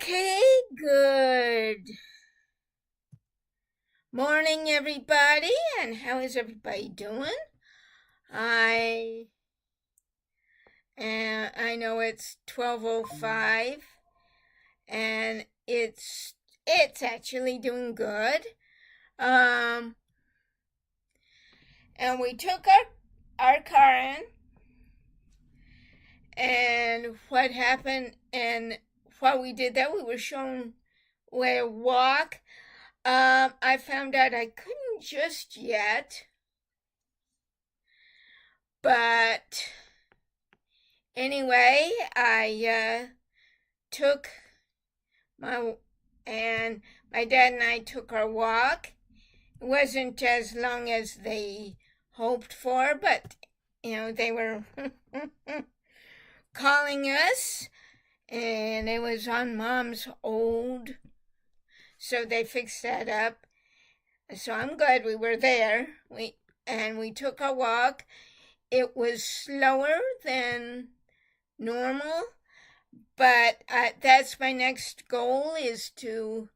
Okay, good morning, everybody, and how is everybody doing? I I know it's 12:05, and it's actually doing good. Um, and we took our car in, and what happened, and while we did that, we were shown where to walk. I found out I couldn't just yet, but anyway, I took my and my dad and I took our walk. It wasn't as long as they hoped for, but they were calling us, and it was on Mom's old, so they fixed that up. So I'm glad we were there. We took our walk. It was slower than normal, but that's my next goal, is to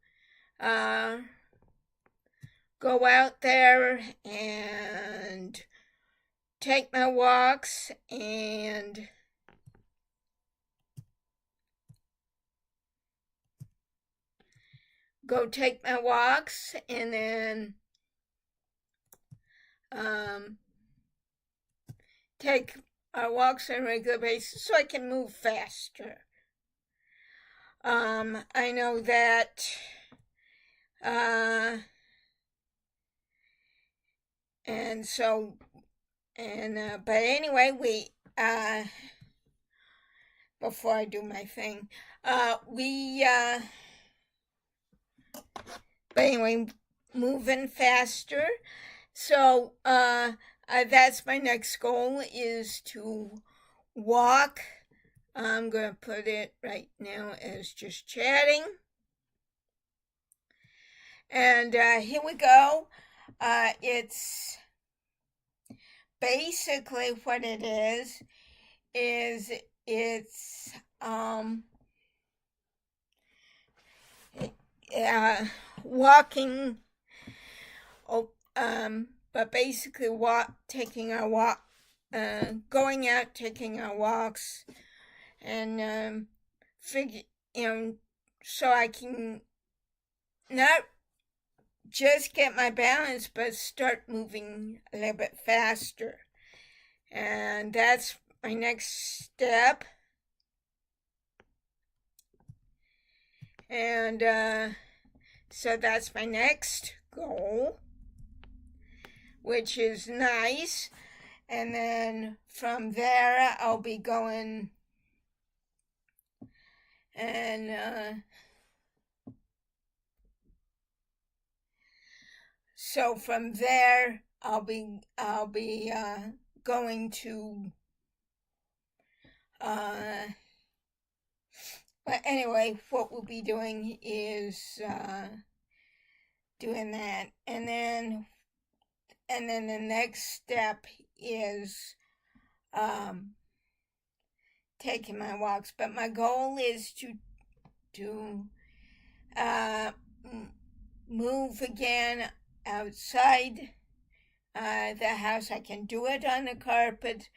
go out there and take my walks and then take our walks on a regular basis so I can move faster. I know that but anyway, before I do my thing, but anyway, moving faster. So that's my next goal, is to walk. I'm going to put it right now as just chatting. And here we go. It's basically what it is it's walking, but basically taking our walk, going out, taking our walks, and so I can not just get my balance, but start moving a little bit faster. And that's my next step. And so that's my next goal, which is nice. And then from there, I'll be going and so from there, I'll be going to but anyway, what we'll be doing is doing that, and then the next step is taking my walks. But my goal is to move again outside the house. I can do it on the carpet,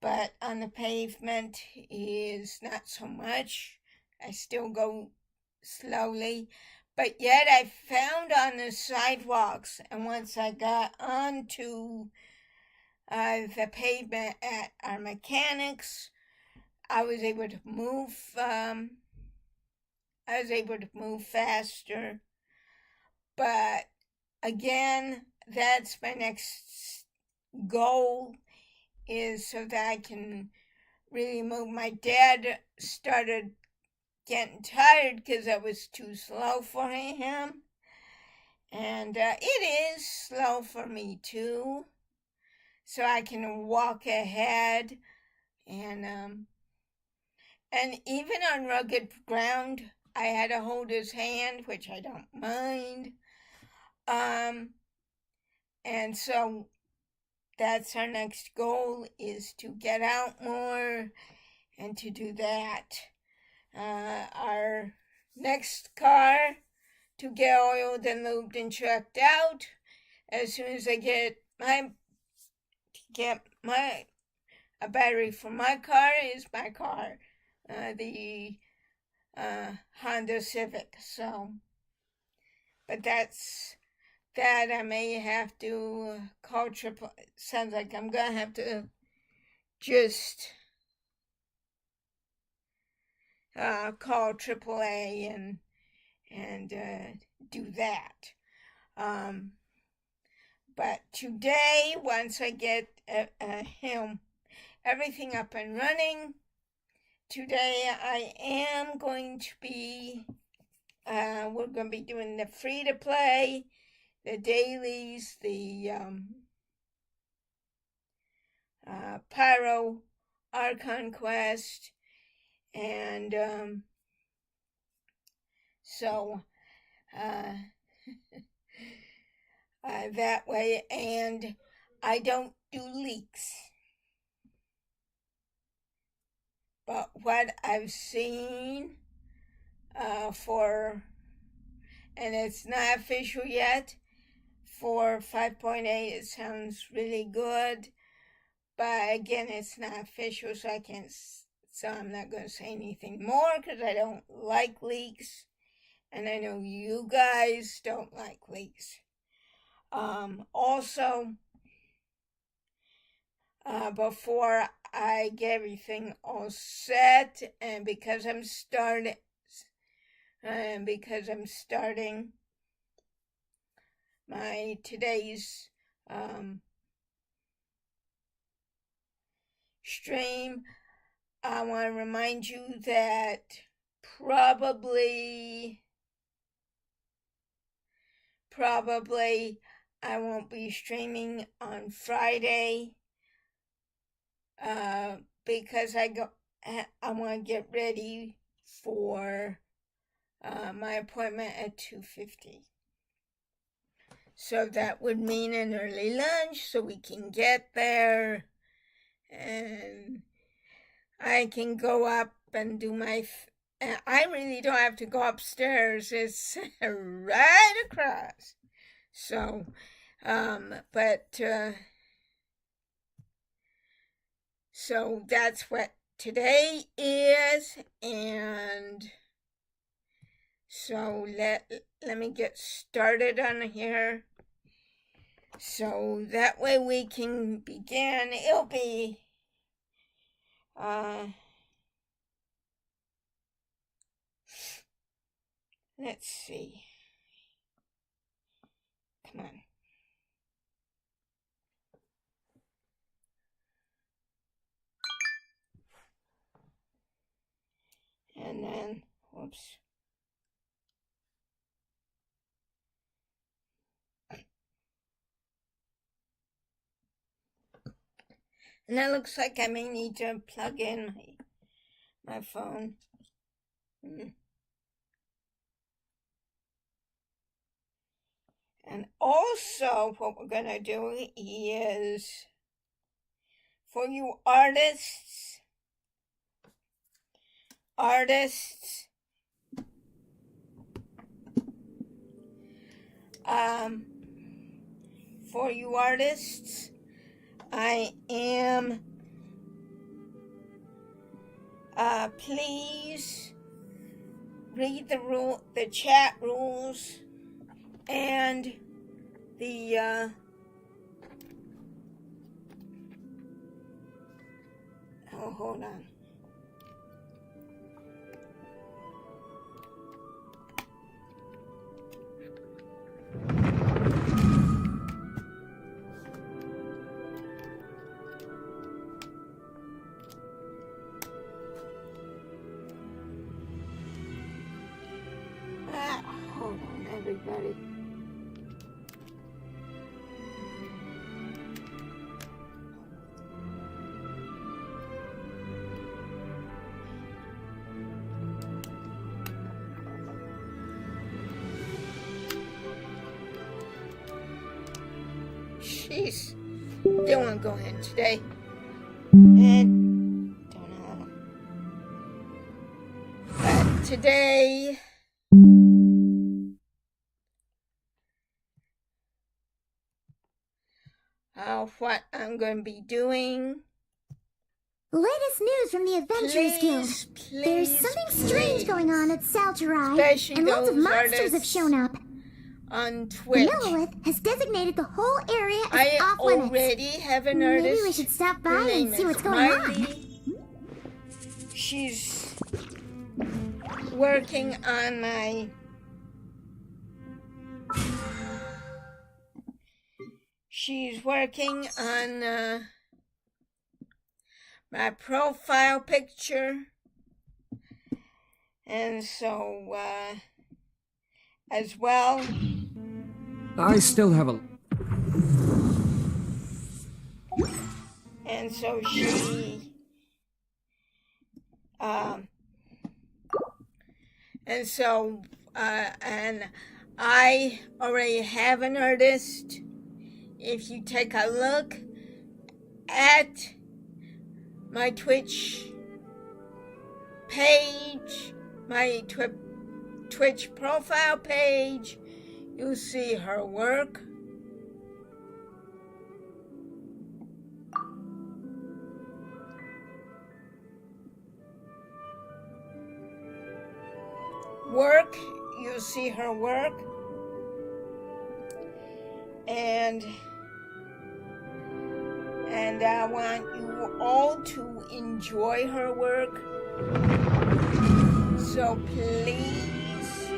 but on the pavement is not so much. I still go slowly, but yet I found on the sidewalks, and once I got onto the pavement at our mechanics, I was able to move faster. But again, that's my next goal, is so that I can really move. My dad started getting tired because I was too slow for him, and it is slow for me too, so I can walk ahead, and even on rugged ground, I had to hold his hand, which I don't mind. And so that's our next goal, is to get out more and to do that. Our next car to get oiled and lubed and checked out. As soon as I get a battery for my car is my car, the Honda Civic. So, but that's that. I may have to call triple. Sounds like I'm gonna have to just call AAA and do that. But today, once I get everything up and running, today I am going to be, we're going to be doing the free-to-play, the dailies, the Pyro Archon Quest, and so that way, and I don't do leaks. But what I've seen and it's not official yet, for 5.8 it sounds really good. But again, it's not official, so I'm not going to say anything more because I don't like leaks. And I know you guys don't like leaks. Also, before I get everything all set, and because I'm starting my today's stream, I want to remind you that probably I won't be streaming on Friday because I want to get ready for my appointment at 2:50. So that would mean an early lunch so we can get there and I can go up and do I really don't have to go upstairs. It's right across. So, so that's what today is, and so let me get started on here. So that way we can begin. It'll be let's see. Come on. And then, whoops. And it looks like I may need to plug in my phone. And also what we're going to do is, for you artists, I am, please read the chat rules and the, oh, hold on. Hold on, everybody. Jeez, didn't want to go in today. And don't know. But today what I'm going to be doing. Latest news from the Adventurers Guild. There's something strange going on at Salterai, and lots of monsters have shown up. On Twitch. The Millowith has designated the whole area as I off limits. already have an artist. Maybe we should stop by and see what's going on. She's working on my profile picture, and so as well, I still have a... And so she and I already have an artist. If you take a look at my Twitch page, my Twitch profile page, you'll see her work. You'll see her work. And I want you all to enjoy her work. So please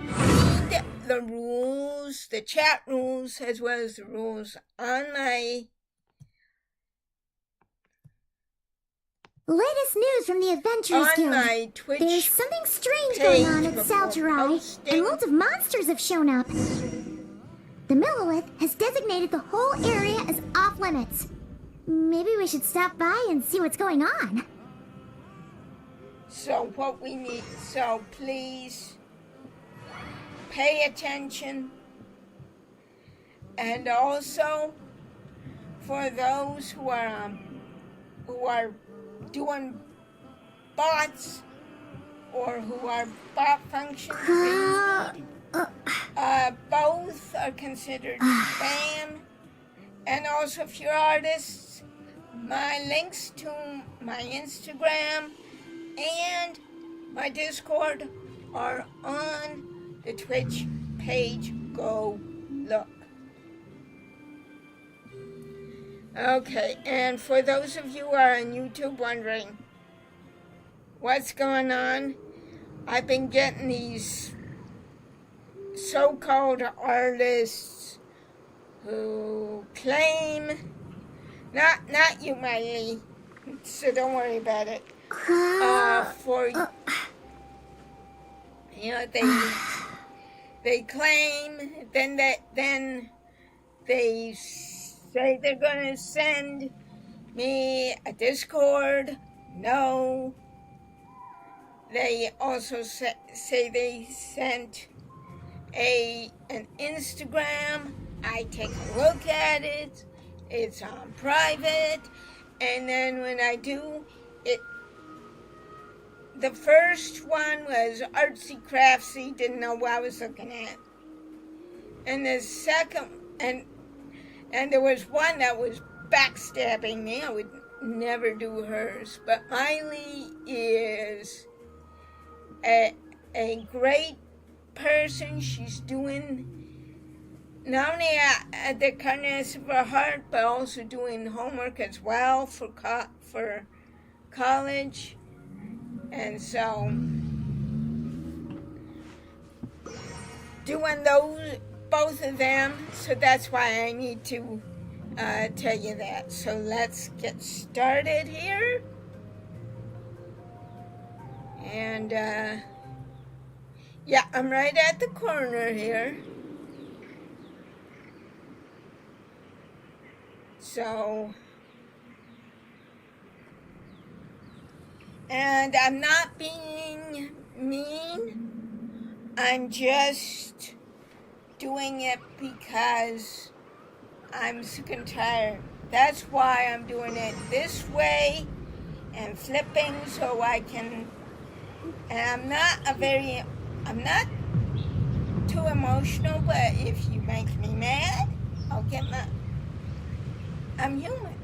read the rules, the chat rules, as well as the rules on my... Latest news from the Adventurers Guild. My Twitch There's something strange going on at Salterai, and loads of monsters have shown up. The Millowith has designated the whole area as off limits. Maybe we should stop by and see what's going on. So what we need, so please pay attention. And also for those who are doing bots or who are bot functions, both are considered spam. And also if you're artists, my links to my Instagram and my Discord are on the Twitch page. Go look. Okay, and for those of you who are on YouTube wondering what's going on, I've been getting these so-called artists who claim, not you, Miley, so don't worry about it. They claim, then they say they're gonna send me a Discord. No. They also say they sent an Instagram. I take a look at it. It's on private. And then when I do it, the first one was artsy craftsy, didn't know what I was looking at. And the second, and there was one that was backstabbing me. I would never do hers. But Miley is a great person. She's doing not only at the kindness of her heart, but also doing homework as well for college. And so doing both of them, so that's why I need to tell you that. So let's get started here. And yeah, I'm right at the corner here. So, and I'm not being mean. I'm just doing it because I'm sick and tired. That's why I'm doing it this way and flipping so I can, and I'm not too emotional, but if you make me mad, I'll get my... I'm human.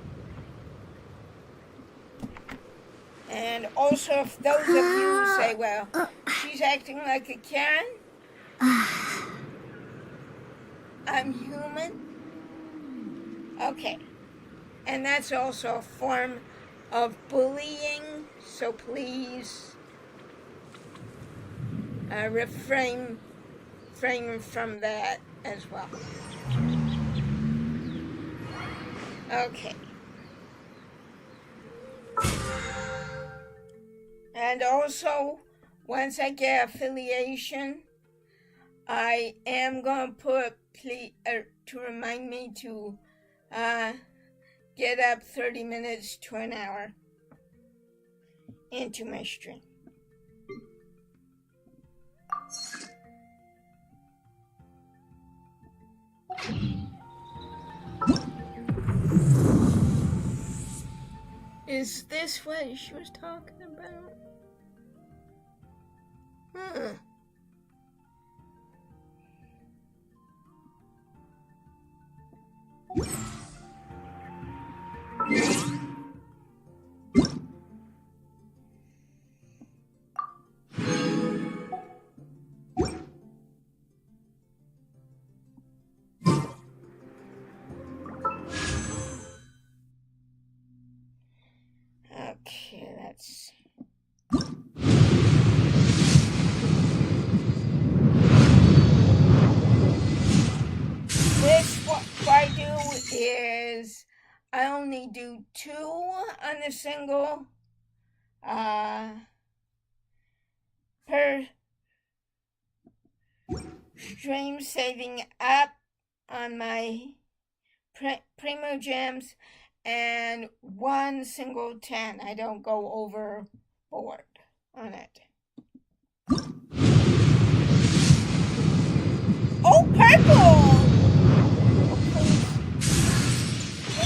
And also, if those of you say, well, she's acting like a Karen, I'm human. Okay. And that's also a form of bullying, so please refrain from that as well. Okay. And also, once I get affiliation, I am going to put, to remind me to get up 30 minutes to an hour into my stream. Is this what she was talking about? Huh. Okay, let's... This, what I do is I only do 2 on a single per stream, saving up on my Primo Gems, and 1 single 10. I don't go overboard on it. Oh, purple!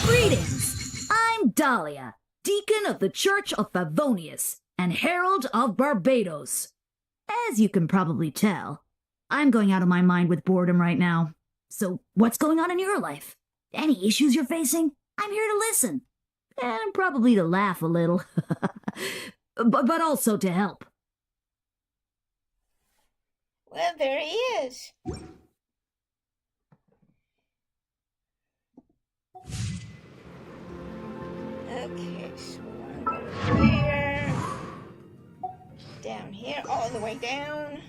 Greetings! I'm Dahlia, Deacon of the Church of Favonius and Herald of Barbados. As you can probably tell, I'm going out of my mind with boredom right now. So what's going on in your life? Any issues you're facing? I'm here to listen. And probably to laugh a little. but also to help. Well, there he is. Okay, so I'm going here, down here, all the way down.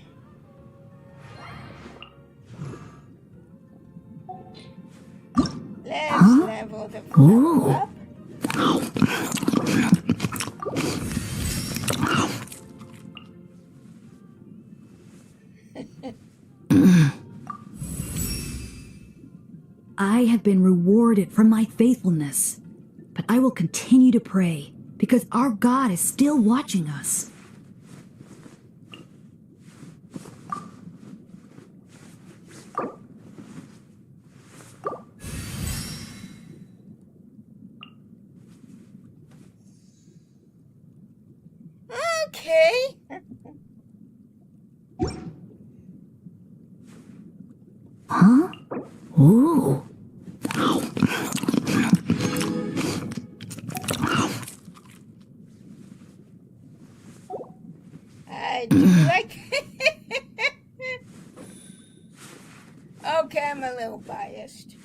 Let's level the flower up. I have been rewarded for my faithfulness, but I will continue to pray because our God is still watching us. Okay. Huh? Ooh. I do like Okay, I'm a little biased.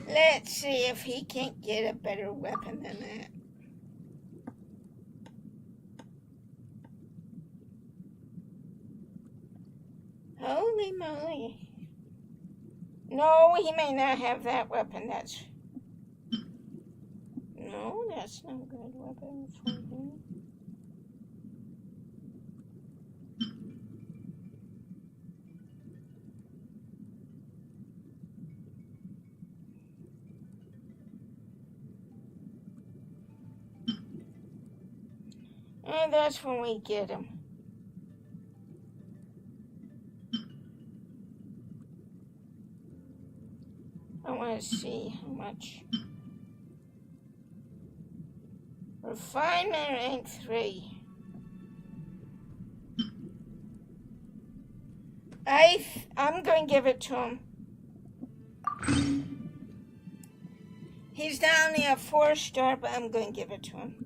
Let's see if he can't get a better weapon than that. Holy moly. No, he may not have that weapon. No, that's no good weapon for him. And that's when we get him. I want to see how much. Refinement rank 3. I'm going to give it to him. He's down there 4-star, but I'm going to give it to him.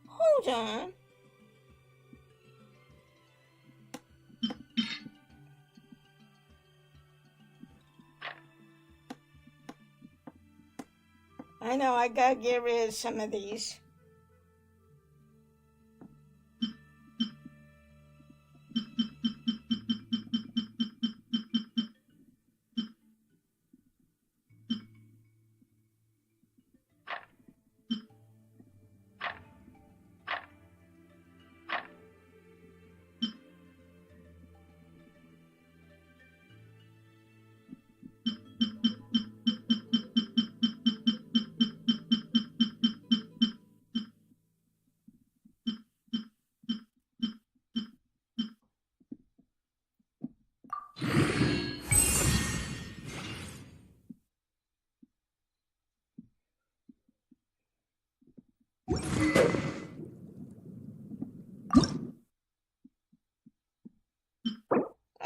Hold on. I know, I gotta get rid of some of these.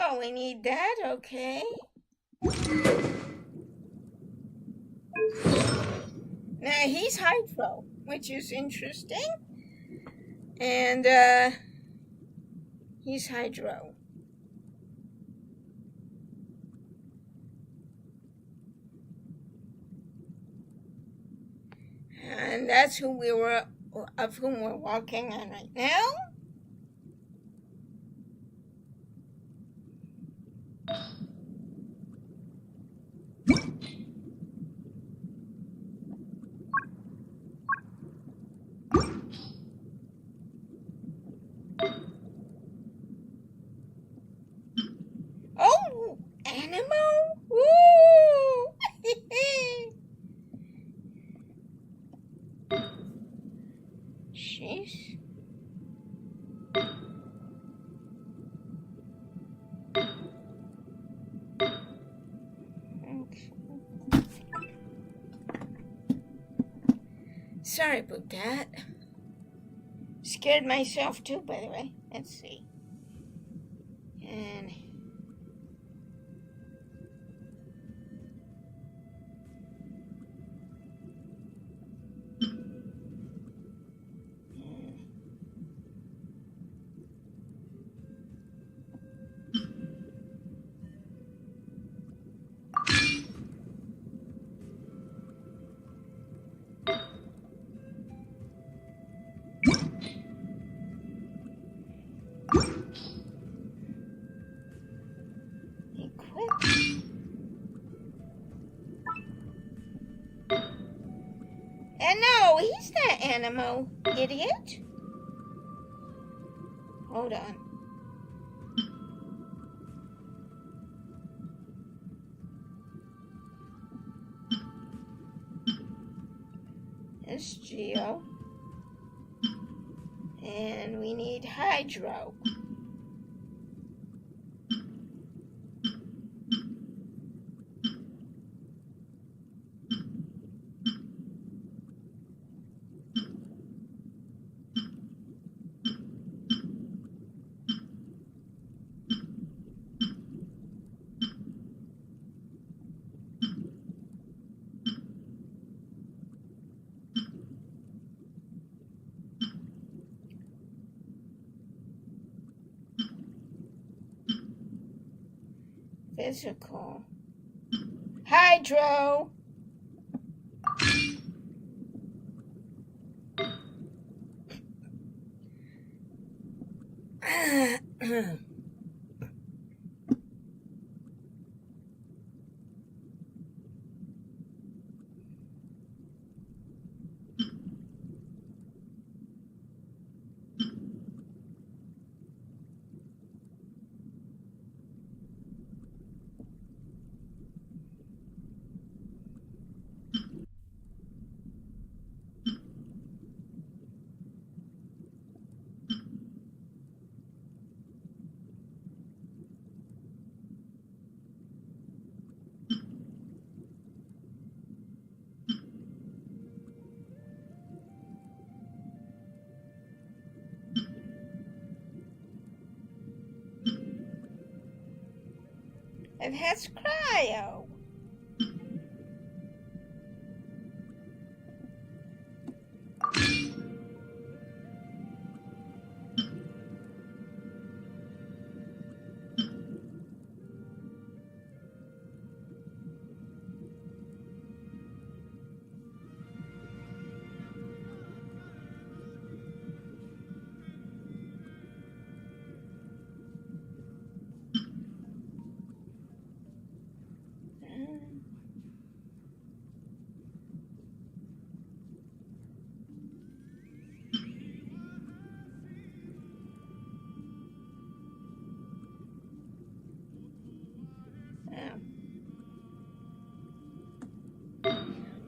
Oh, we need that, okay. Now he's hydro, which is interesting. And he's hydro. And that's whom we're walking on right now. Oh, animal! Woo! Jeez. Okay. Sorry about that. Scared myself too, by the way. Let's see. And and no, he's not animal, idiot. Hold on. It's Geo. And we need hydro. Physical. Hydro. It has cryo.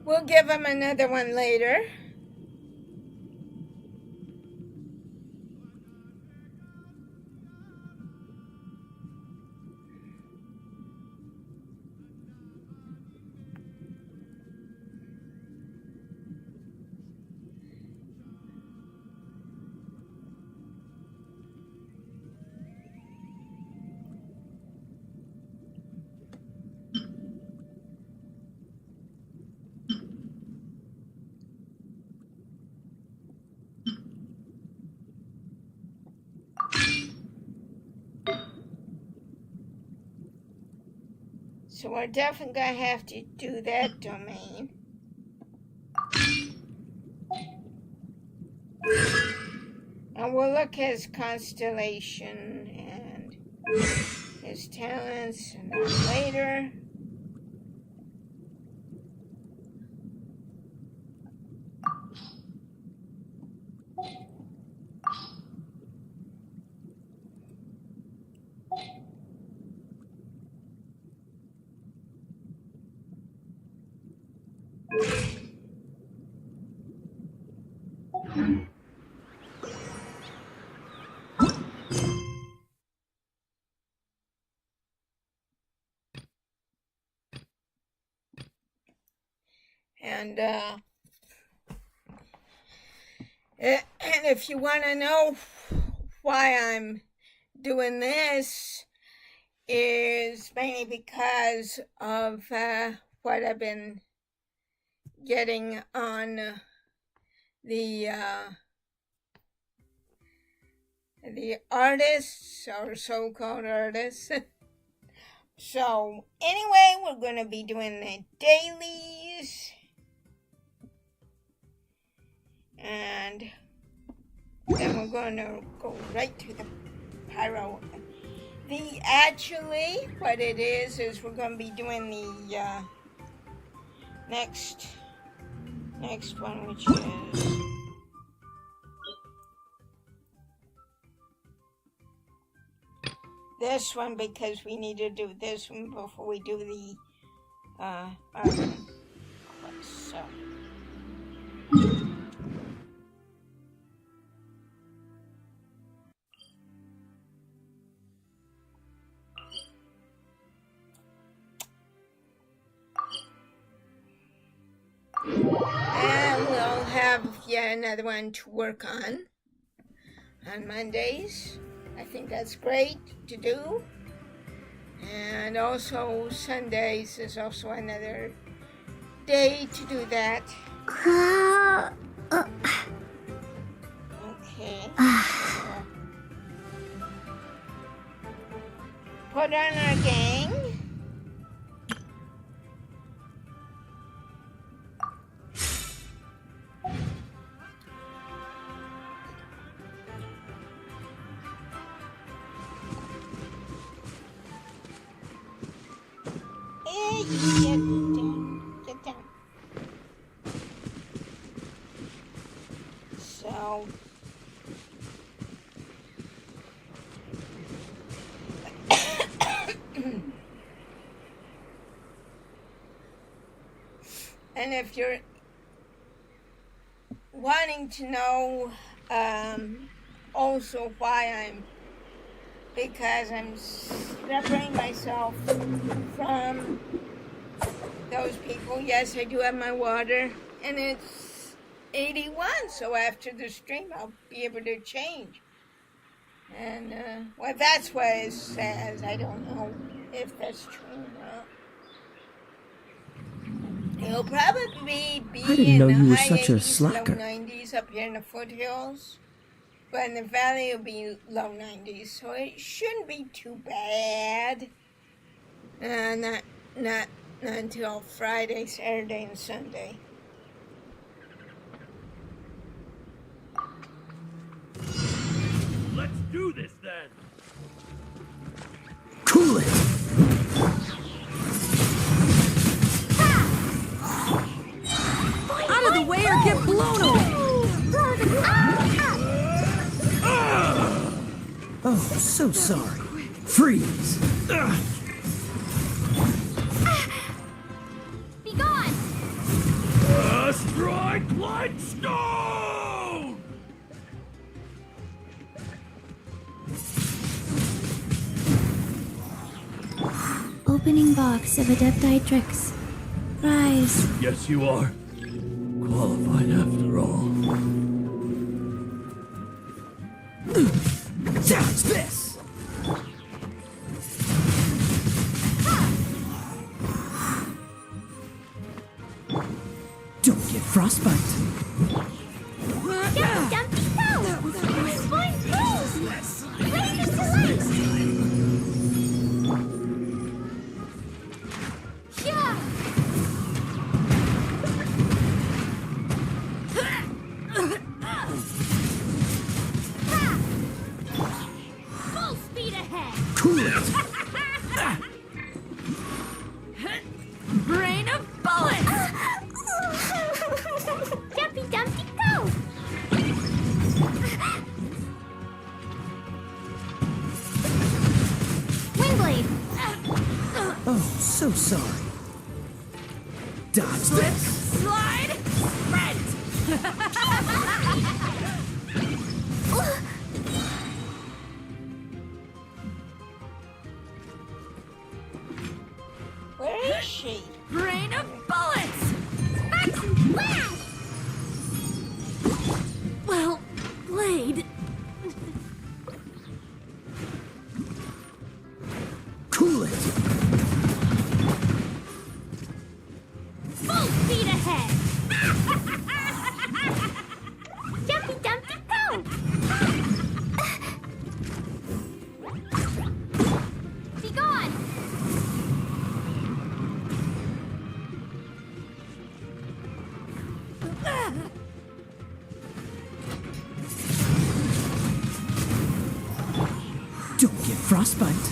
We'll give him another one later. So we're definitely going to have to do that domain. And we'll look at his constellation and his talents and then later. And if you want to know why I'm doing this, is mainly because of what I've been getting on the artists, or so-called artists. So anyway, we're going to be doing the dailies. And then we're going to go right to the pyro. Actually, what it is we're going to be doing the next one, which is this one, because we need to do this one before we do the so. And we'll have yet another one to work on Mondays. I think that's great to do. And also Sundays is also another day to do that. Okay. Put on our gang. Get down. So and if you're wanting to know also why because I'm separating myself from those people. Yes, I do have my water, and it's 81, so after the stream I'll be able to change. And well, that's what it says. I don't know if that's true or not. It'll probably be I didn't in know the you were high such a 80s, low slacker. 90s up here in the foothills. But in the valley, it'll be low 90s, so it shouldn't be too bad. Not until Friday, Saturday, and Sunday. Let's do this then! Cool it! Out of the way or get blown away! Oh, so sorry. Freeze! Be gone! Strike like stone! Opening box of Adepti tricks. Rise. Yes, you are. Qualified after all. Dodge this! Don't get frostbite. Dumpty go! Spine moves! Raise it to light! Yeah! Full speed ahead! Cool it! Brain of bullets! Dumpty Dumpty go! Windblade! Oh, so sorry. Dodge this! Slide! Sprint! Where is she? Brain of bullets! Well, Blade. Cool it! Full speed ahead! Dumpty Dumpty go! Be gone! Don't get frostbite.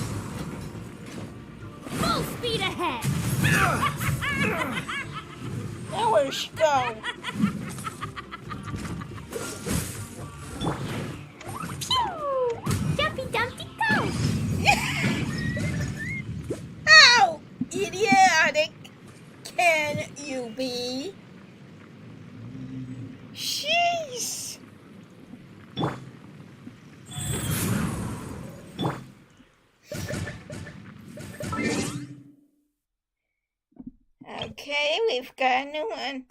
Full speed ahead! Now where'd she go? Pew! Dumpty Dumpty go! How idiotic can you be? Jeez! Okay, we've got a new one.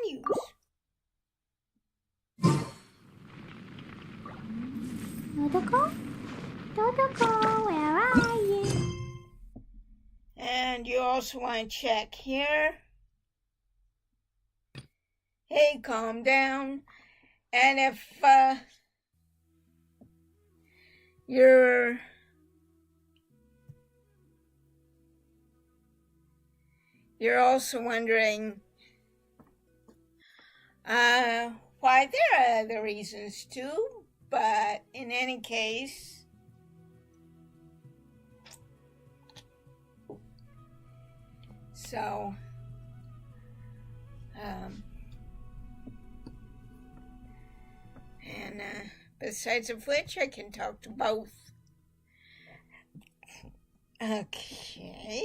Menus. Dodoko? Dodoko, where are you? And you also want to check here. Hey, calm down. And if you're also wondering why, there are other reasons too, but in any case, so and besides of which, I can talk to both. Okay.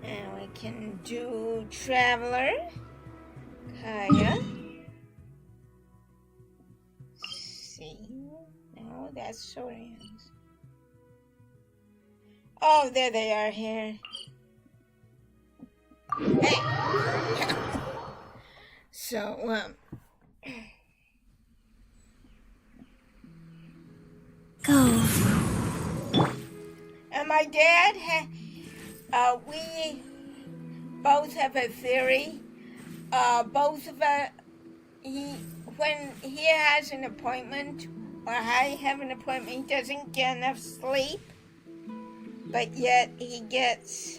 And we can do Traveler, Kaya. See, no, that's Sorian's. Oh, there they are here. Hey. So, Go. and my dad, we both have a theory. Both of us, when he has an appointment, or I have an appointment, he doesn't get enough sleep, but yet he gets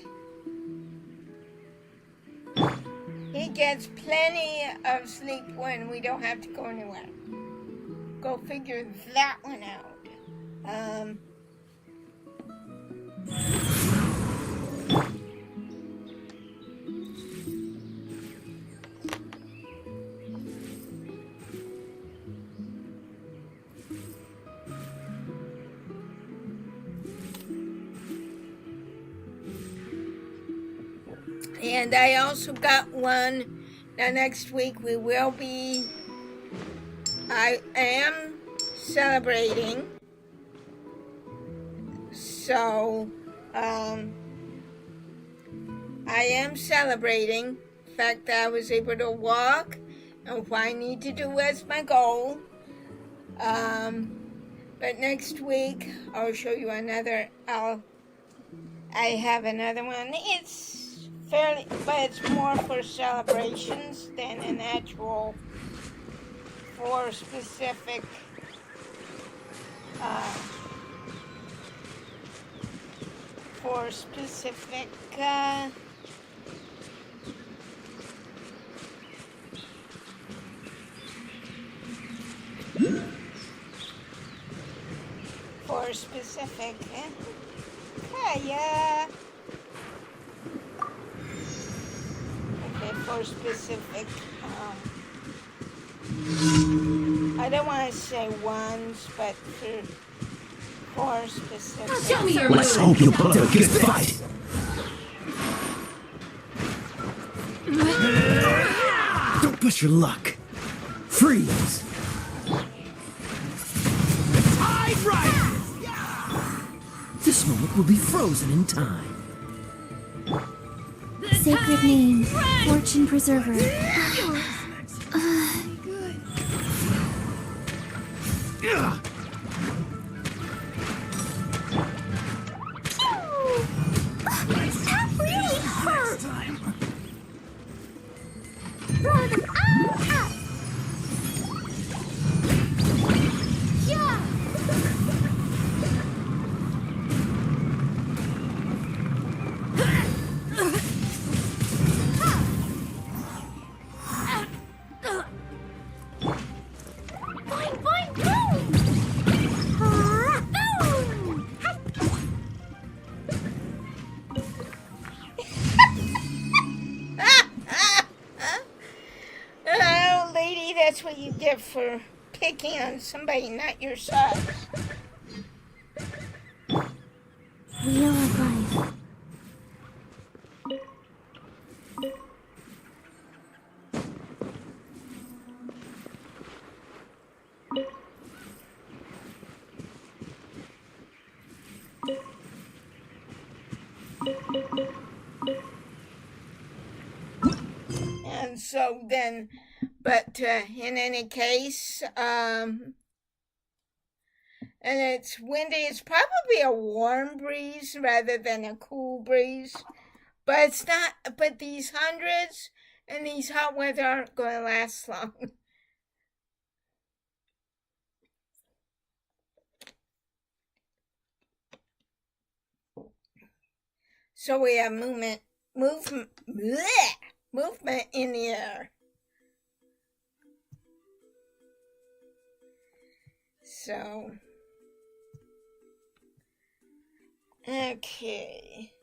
plenty of sleep when we don't have to go anywhere. Go figure that one out. And I also got one. Now next week I am celebrating. So, I am celebrating the fact that I was able to walk and what I need to do as my goal. But next week I'll show you another. I have another one. It's fairly, but it's more for celebrations than an actual for specific. For specific I don't want to say ones, but for specific. Show me your Let's hope you put up a good fight. Don't push your luck. Freeze. Tide Rider! This moment will be frozen in time. Sacred name, Fortune Preserver. That really hurt! Throw them all up! Yeah! Boing, boing, boom! Boom! Oh, lady, that's what you get for picking on somebody not your size. Wheel of Life. And so then, but in any case, and it's windy. It's probably a warm breeze rather than a cool breeze. But it's not, but these hundreds and these hot weather aren't going to last long. So we have movement in the air. So, okay.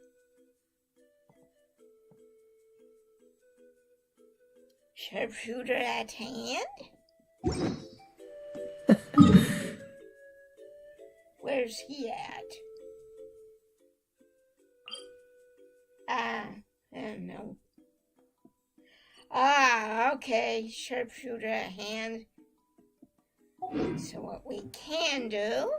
Sharpshooter at hand? Where's he at? I don't know. Okay, sharpshooter at hand. So what we can do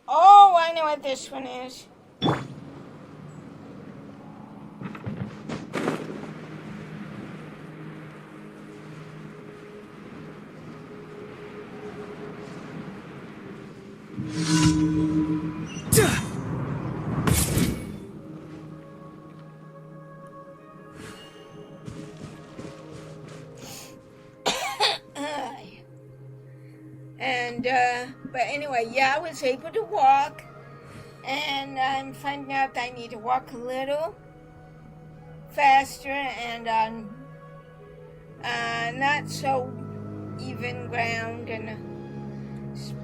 Oh, I know what this one is. But anyway, yeah, I was able to walk, and I'm finding out that I need to walk a little faster and on not so even ground,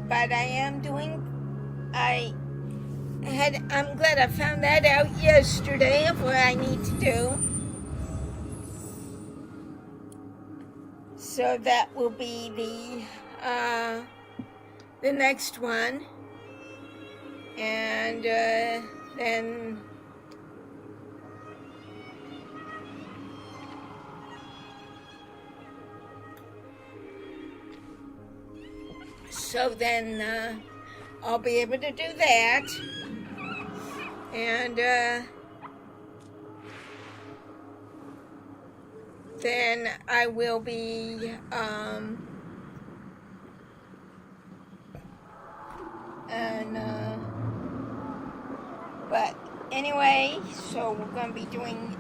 but I am doing. I'm glad I found that out yesterday of what I need to do. So that will be the next one, and then I'll be able to do that, and then I will be but anyway, so we're going to be doing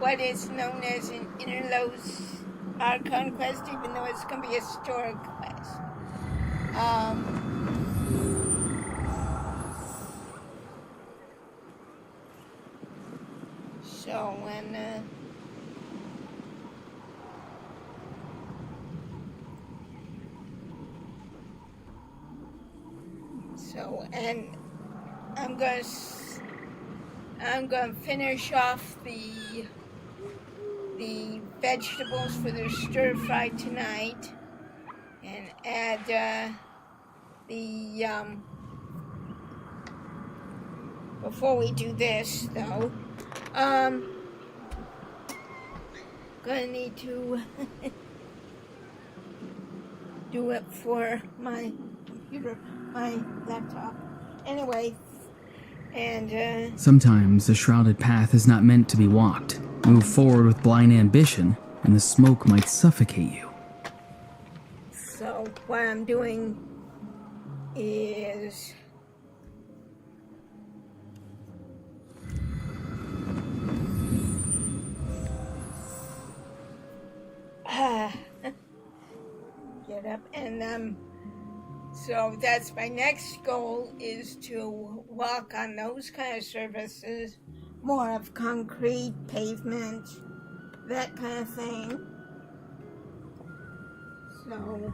what is known as an Interlos Archon quest, even though it's going to be a historic quest. And I'm going to finish off the vegetables for the stir fry tonight, and add before we do this though, gonna need to do it for my computer, my laptop. Anyway, and sometimes the shrouded path is not meant to be walked. Move forward with blind ambition, and the smoke might suffocate you. So what I'm doing is get up, and so that's my next goal, is to walk on those kind of surfaces, more of concrete, pavement, that kind of thing. So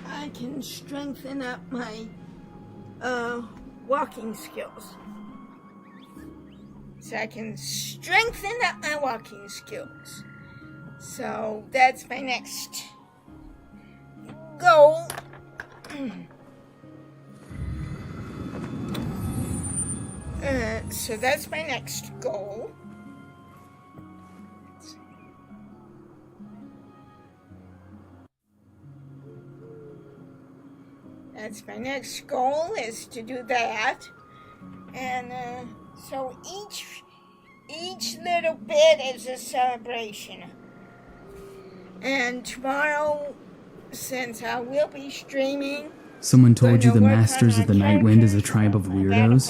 I can strengthen up my walking skills. So I can strengthen up my walking skills. So that's my next goal. So that's my next goal. That's my next goal, is to do that. And so each little bit is a celebration. And tomorrow, since I will be streaming, someone told you the Masters of the Night Wind is a tribe of weirdos?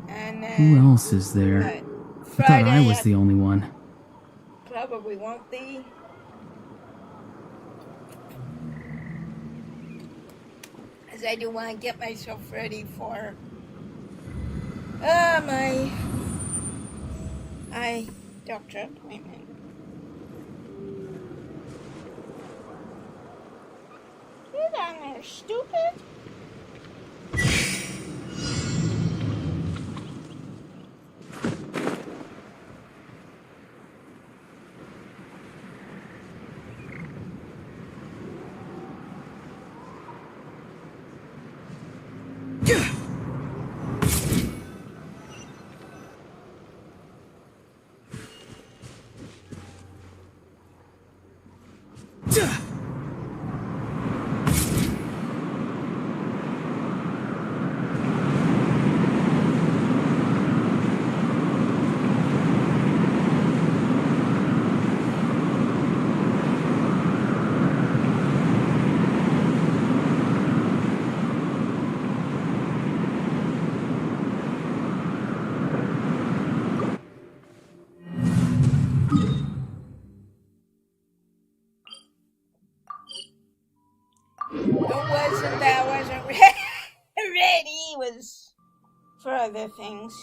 And who else is there? I thought I was the only one. Probably won't be. As I do want to get myself ready for my eye doctor appointment. Get on there, stupid. That wasn't ready. It was for other things.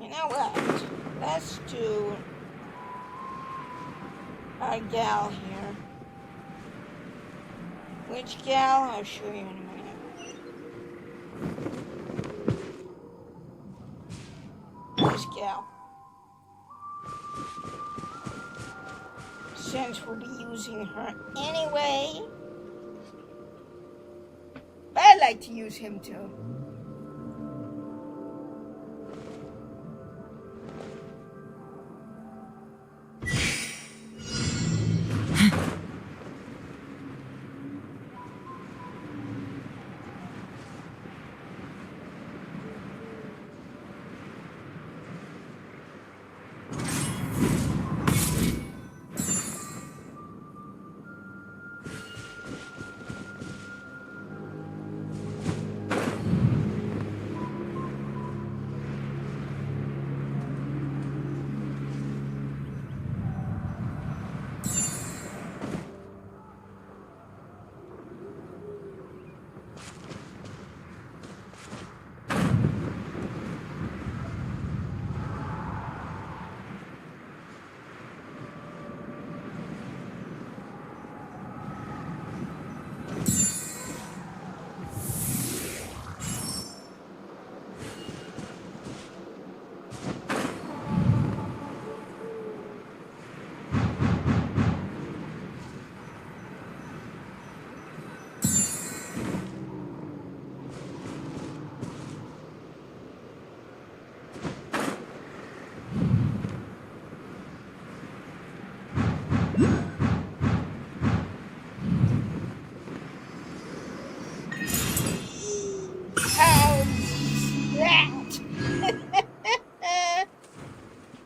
You know what? Let's do our gal here. Which gal? I'll show you in a minute. This gal. Since we'll be using her anyway. But I'd like to use him too.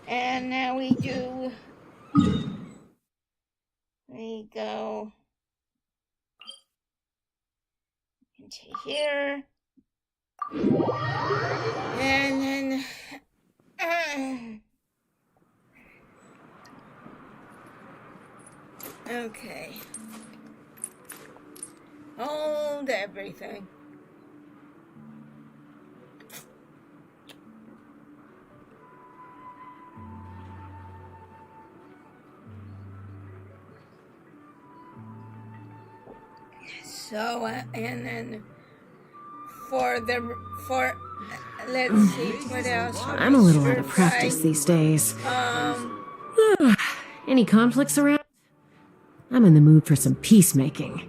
And now we go into here, and then okay, hold everything. So, and then let's see, what else? I'm a little out of practice these days. Any conflicts around? I'm in the mood for some peacemaking.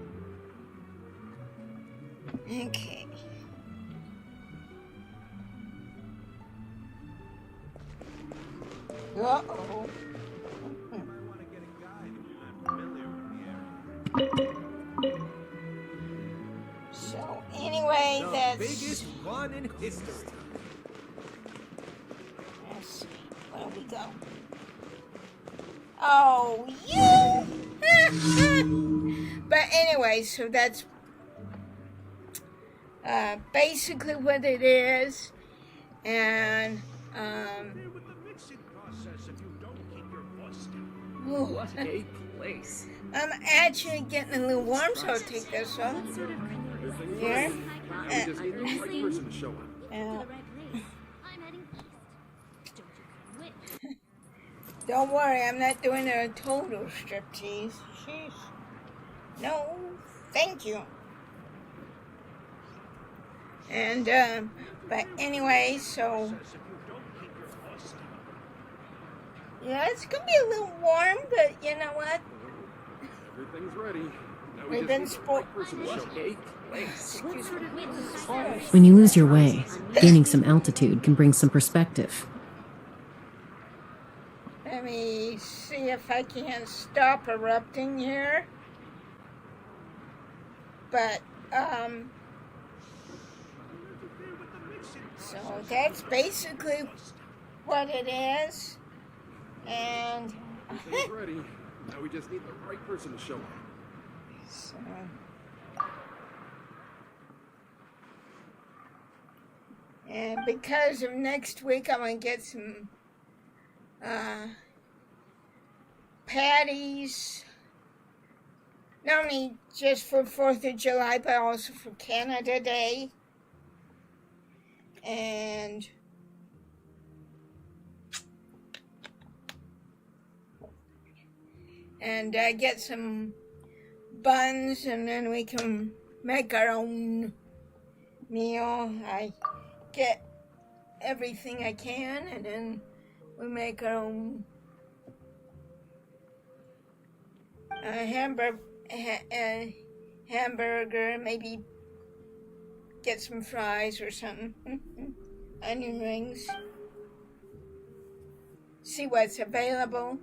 Okay. Uh-oh. So anyway, that's the biggest one in history. Let's see, where we go? Oh, you! But anyway, so that's basically what it is, and what a place. I'm actually getting a little warm, so I'll take this off. Here. Don't worry, I'm not doing a total striptease. Sheesh. No, thank you. And, but anyway, so yeah, it's gonna be a little warm, but you know what? Everything's ready. We've been spoiled. When you lose your way, gaining some altitude can bring some perspective. Let me see if I can't stop erupting here. But, so that's basically what it is. And Everything's ready. Now we just need the right person to show up. so and because of next week, I'm gonna get some patties, not only just for 4th of July, but also for Canada Day. And get some buns, and then we can make our own meal. I get everything I can, and then we make our own hamburger, maybe get some fries or something, onion rings, see what's available.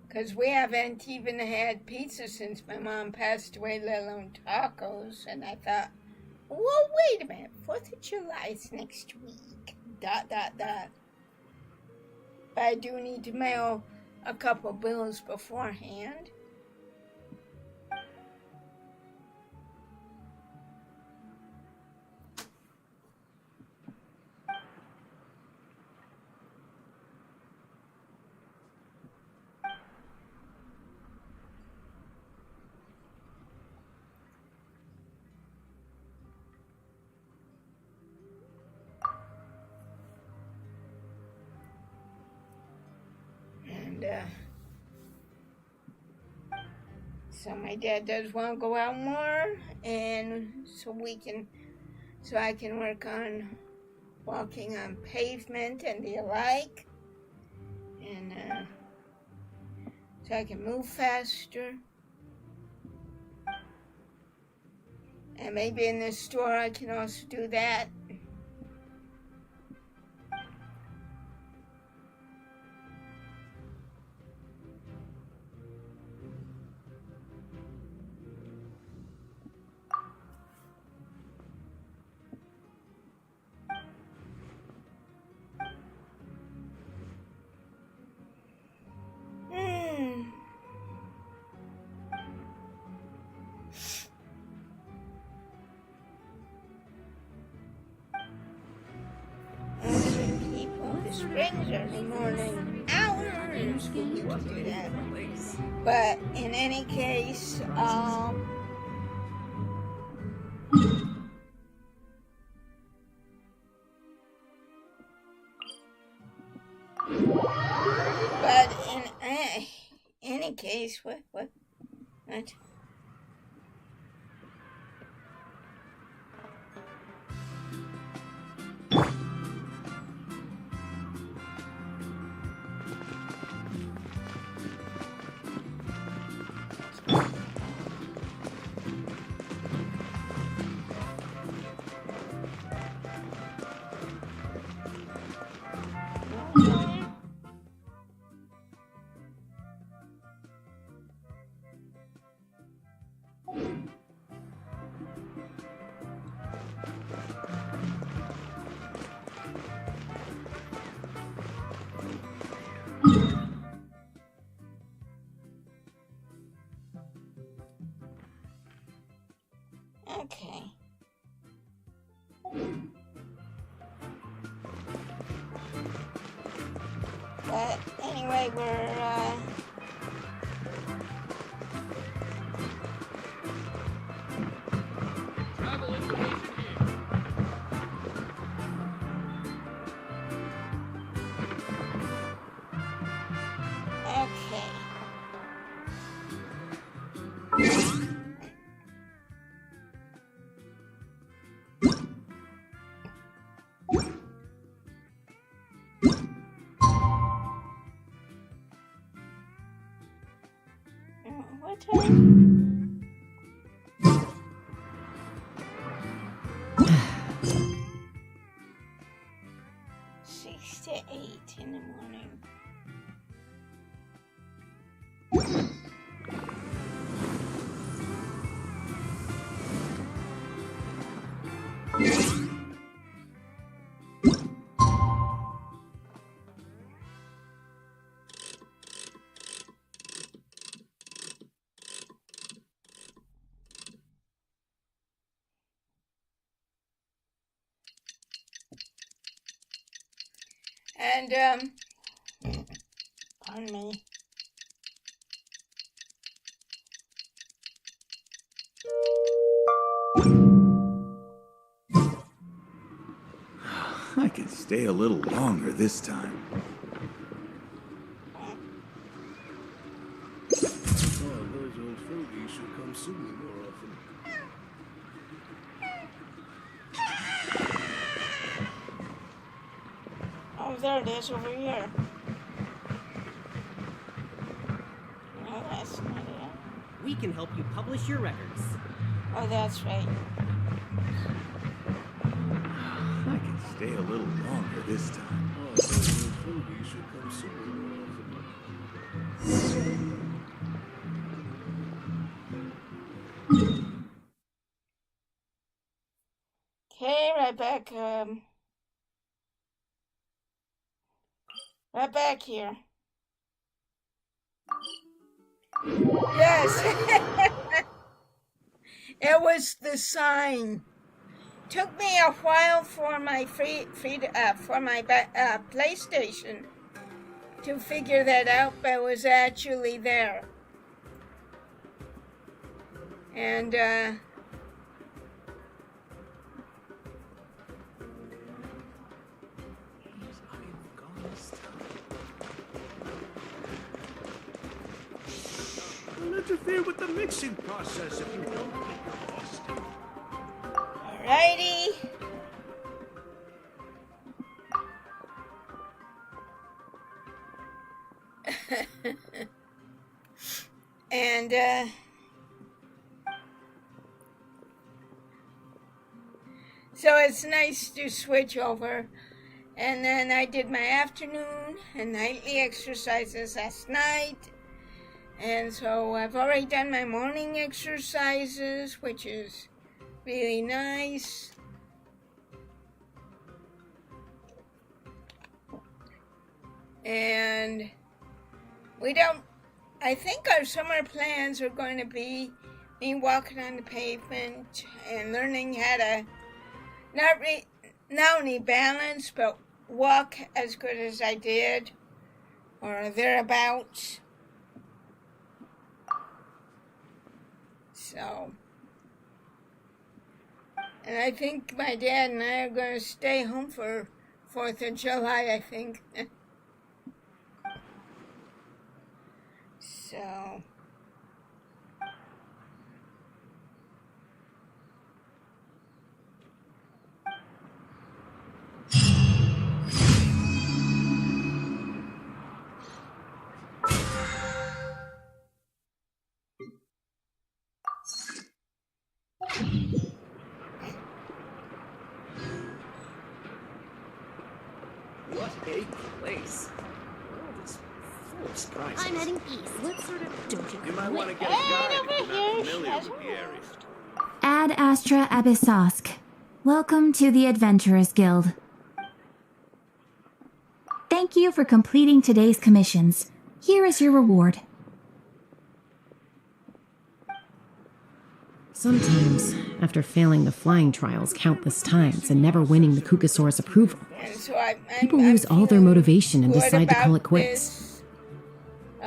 Because we haven't even had pizza since my mom passed away, let alone tacos. And I thought, well, wait a minute, 4th of July is next week, ... But I do need to mail a couple bills beforehand. So my dad does want to go out more, and so I can work on walking on pavement and the like, and so I can move faster. And maybe in the store I can also do that. Springs early morning hours. We need to do that. But in any case, but in any case, what? Okay. But anyway, we're Travel information here. okay. What? time? 6 to 8 in the morning. And, pardon me. I can stay a little longer this time. Oh, those old fogies should come see me more often. Oh, there it is over here. No, that's not it. We can help you publish your records. Oh, that's right. I can stay a little longer this time. Oh, those old fogies should come see me more often. Okay, right back here. Yes. It was the sign. Took me a while for my PlayStation to figure that out, but it was actually there. And Don't interfere with the mixing process if you don't think you're lost. alrighty. And so it's nice to switch over. And then I did my afternoon and nightly exercises last night. And so I've already done my morning exercises, which is really nice. And I think our summer plans are going to be me walking on the pavement and learning how to not only balance, but walk as good as I did, or thereabouts. So, and I think my dad and I are going to stay home for 4th of July, I think. So, What a place. Oh, this full of surprises. I'm heading east. What sort of don't you You might want to get a And guide over if you're here, not she familiar has with a the area. Ad Astra Abyssosk. Welcome to the Adventurers Guild. Thank you for completing today's commissions. Here is your reward. Sometimes, after failing the flying trials countless times and never winning the Kukasaur's approval, and so people I'm lose all their feeling motivation and good decide to call about it quits. this.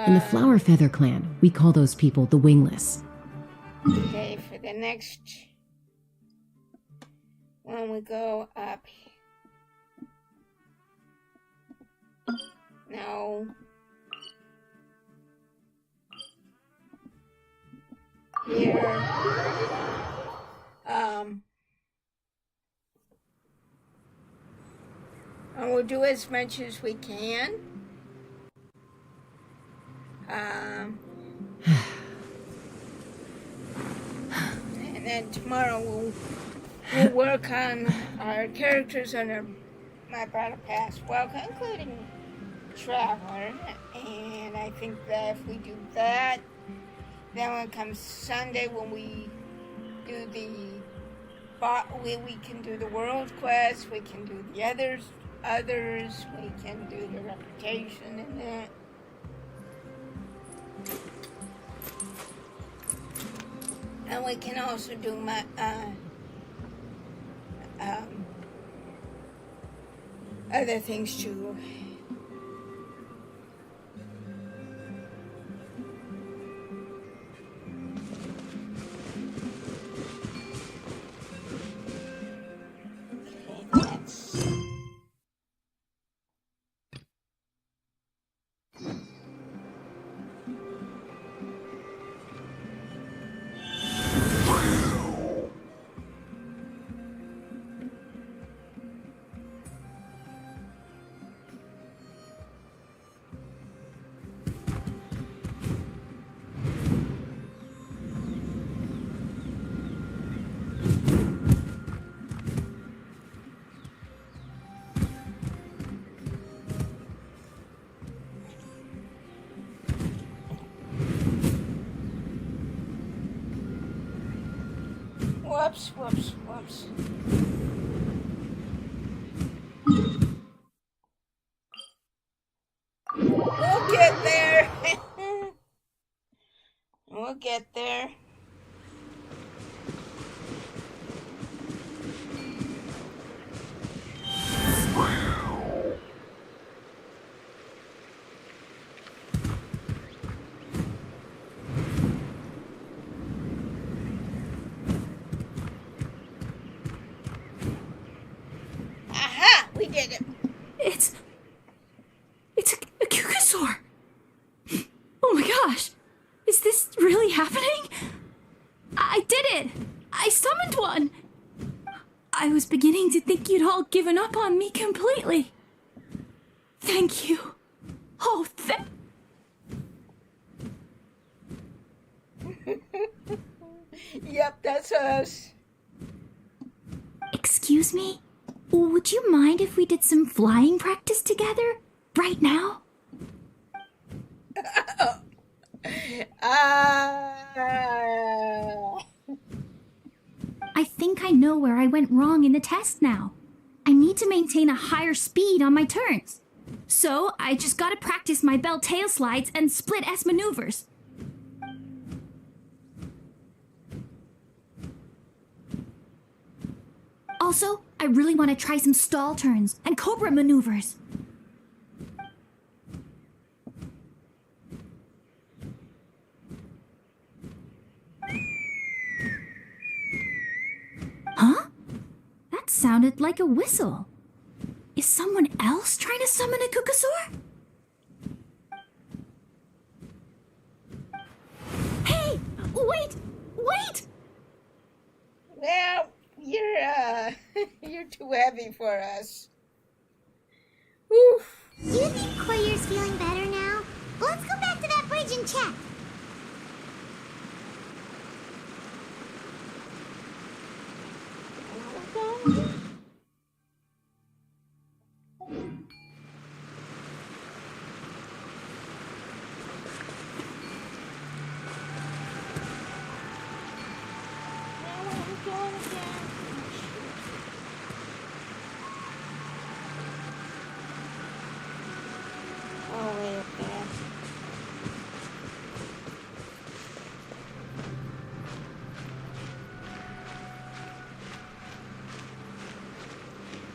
In the Flower Feather clan, we call those people the Wingless. Okay, for the next one, we go up. No. Here. And we'll do as much as we can. And then tomorrow we'll work on our characters under my battle pass, well, including Traveler. And I think that if we do that, then when it comes Sunday, when we do we can do the world quest, we can do the others, we can do the reputation and that. And we can also do my other things too. Whoops. We'll get there. We'll get there. We did it. It's a Kukasaur. Oh my gosh. Is this really happening? I did it. I summoned one. I was beginning to think you'd all given up on me completely. Thank you. Oh, Yep, that's us. Excuse me? Would you mind if we did some flying practice together? Right now? I think I know where I went wrong in the test now. I need to maintain a higher speed on my turns. So I just gotta practice my bell tail slides and split S maneuvers. Also, I really want to try some stall turns and cobra maneuvers. Huh? That sounded like a whistle. Is someone else trying to summon a Kukasaur? Hey! Wait! Well, you're too heavy for us. Whew. Do you think Koyer's feeling better now? Let's go back to that bridge and check.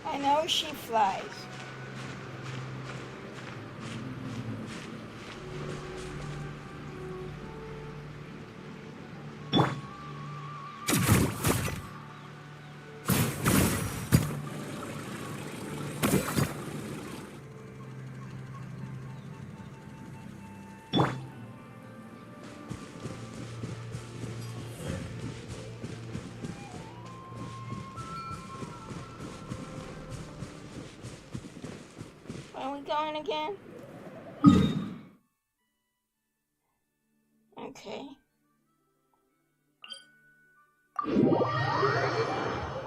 I know she flies. Are we going again? Okay.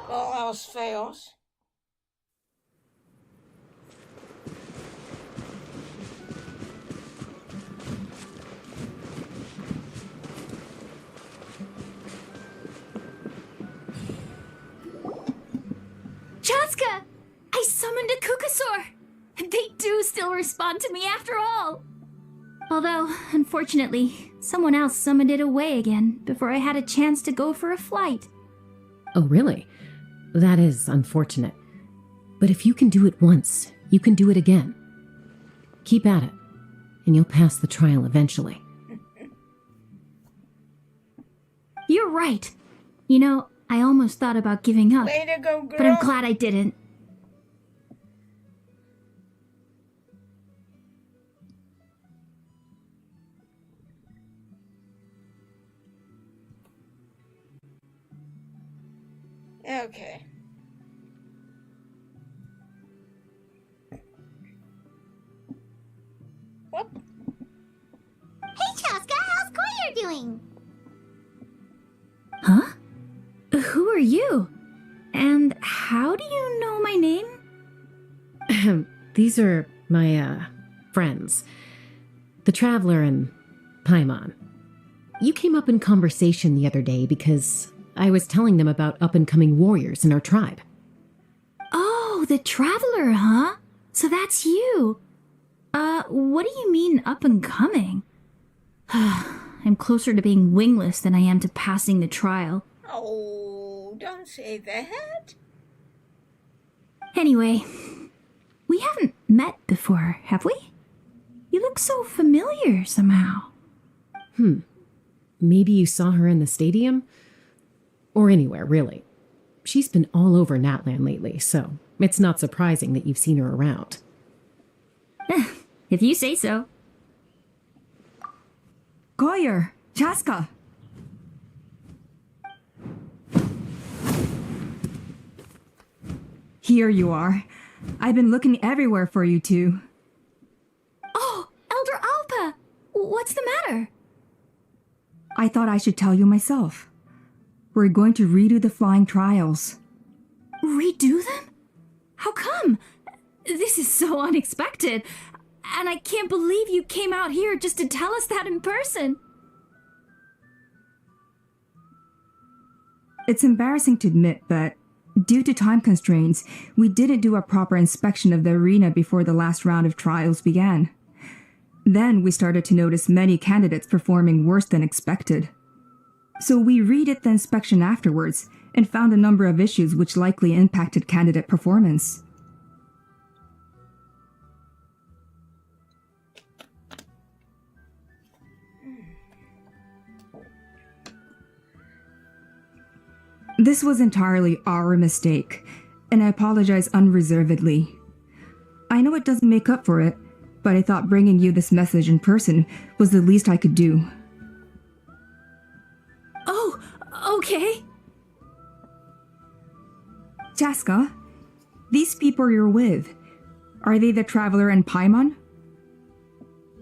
All else fails. Chaska! I summoned a Kukasaur! They do still respond to me after all! Although, unfortunately, someone else summoned it away again before I had a chance to go for a flight. Oh, really? That is unfortunate. But if you can do it once, you can do it again. Keep at it, and you'll pass the trial eventually. You're right. You know, I almost thought about giving up. Way to go, girl. But I'm glad I didn't. Okay. What? Hey, Chaska, how's Goyer doing? Huh? Who are you? And how do you know my name? These are my, friends. The Traveler and Paimon. You came up in conversation the other day because I was telling them about up-and-coming warriors in our tribe. Oh, the Traveler, huh? So that's you. What do you mean up and coming? I'm closer to being wingless than I am to passing the trial. Oh, don't say that. Anyway, we haven't met before, have we? You look so familiar somehow. Maybe you saw her in the stadium? Or anywhere, really. She's been all over Natlan lately, so it's not surprising that you've seen her around. If you say so. Goyer, Chaska. Here you are. I've been looking everywhere for you two. Oh, Elder Alpa! What's the matter? I thought I should tell you myself. We're going to redo the flying trials. Redo them? How come? This is so unexpected. And I can't believe you came out here just to tell us that in person. It's embarrassing to admit, but due to time constraints, we didn't do a proper inspection of the arena before the last round of trials began. Then we started to notice many candidates performing worse than expected. So we redid the inspection afterwards and found a number of issues which likely impacted candidate performance. This was entirely our mistake, and I apologize unreservedly. I know it doesn't make up for it, but I thought bringing you this message in person was the least I could do. Oh, okay. Chaska, these people you're with, are they the Traveler and Paimon?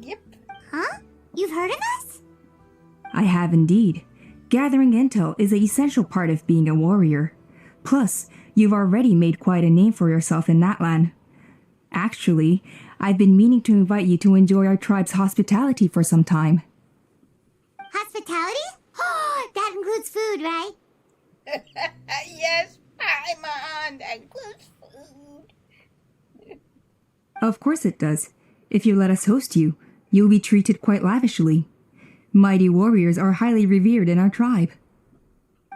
Yep. Huh? You've heard of us? I have indeed. Gathering intel is an essential part of being a warrior. Plus, you've already made quite a name for yourself in Natlan. Actually, I've been meaning to invite you to enjoy our tribe's hospitality for some time. Hospitality? Oh, that includes food, right? Yes, Paimon, that includes food. Of course it does. If you let us host you, you'll be treated quite lavishly. Mighty warriors are highly revered in our tribe.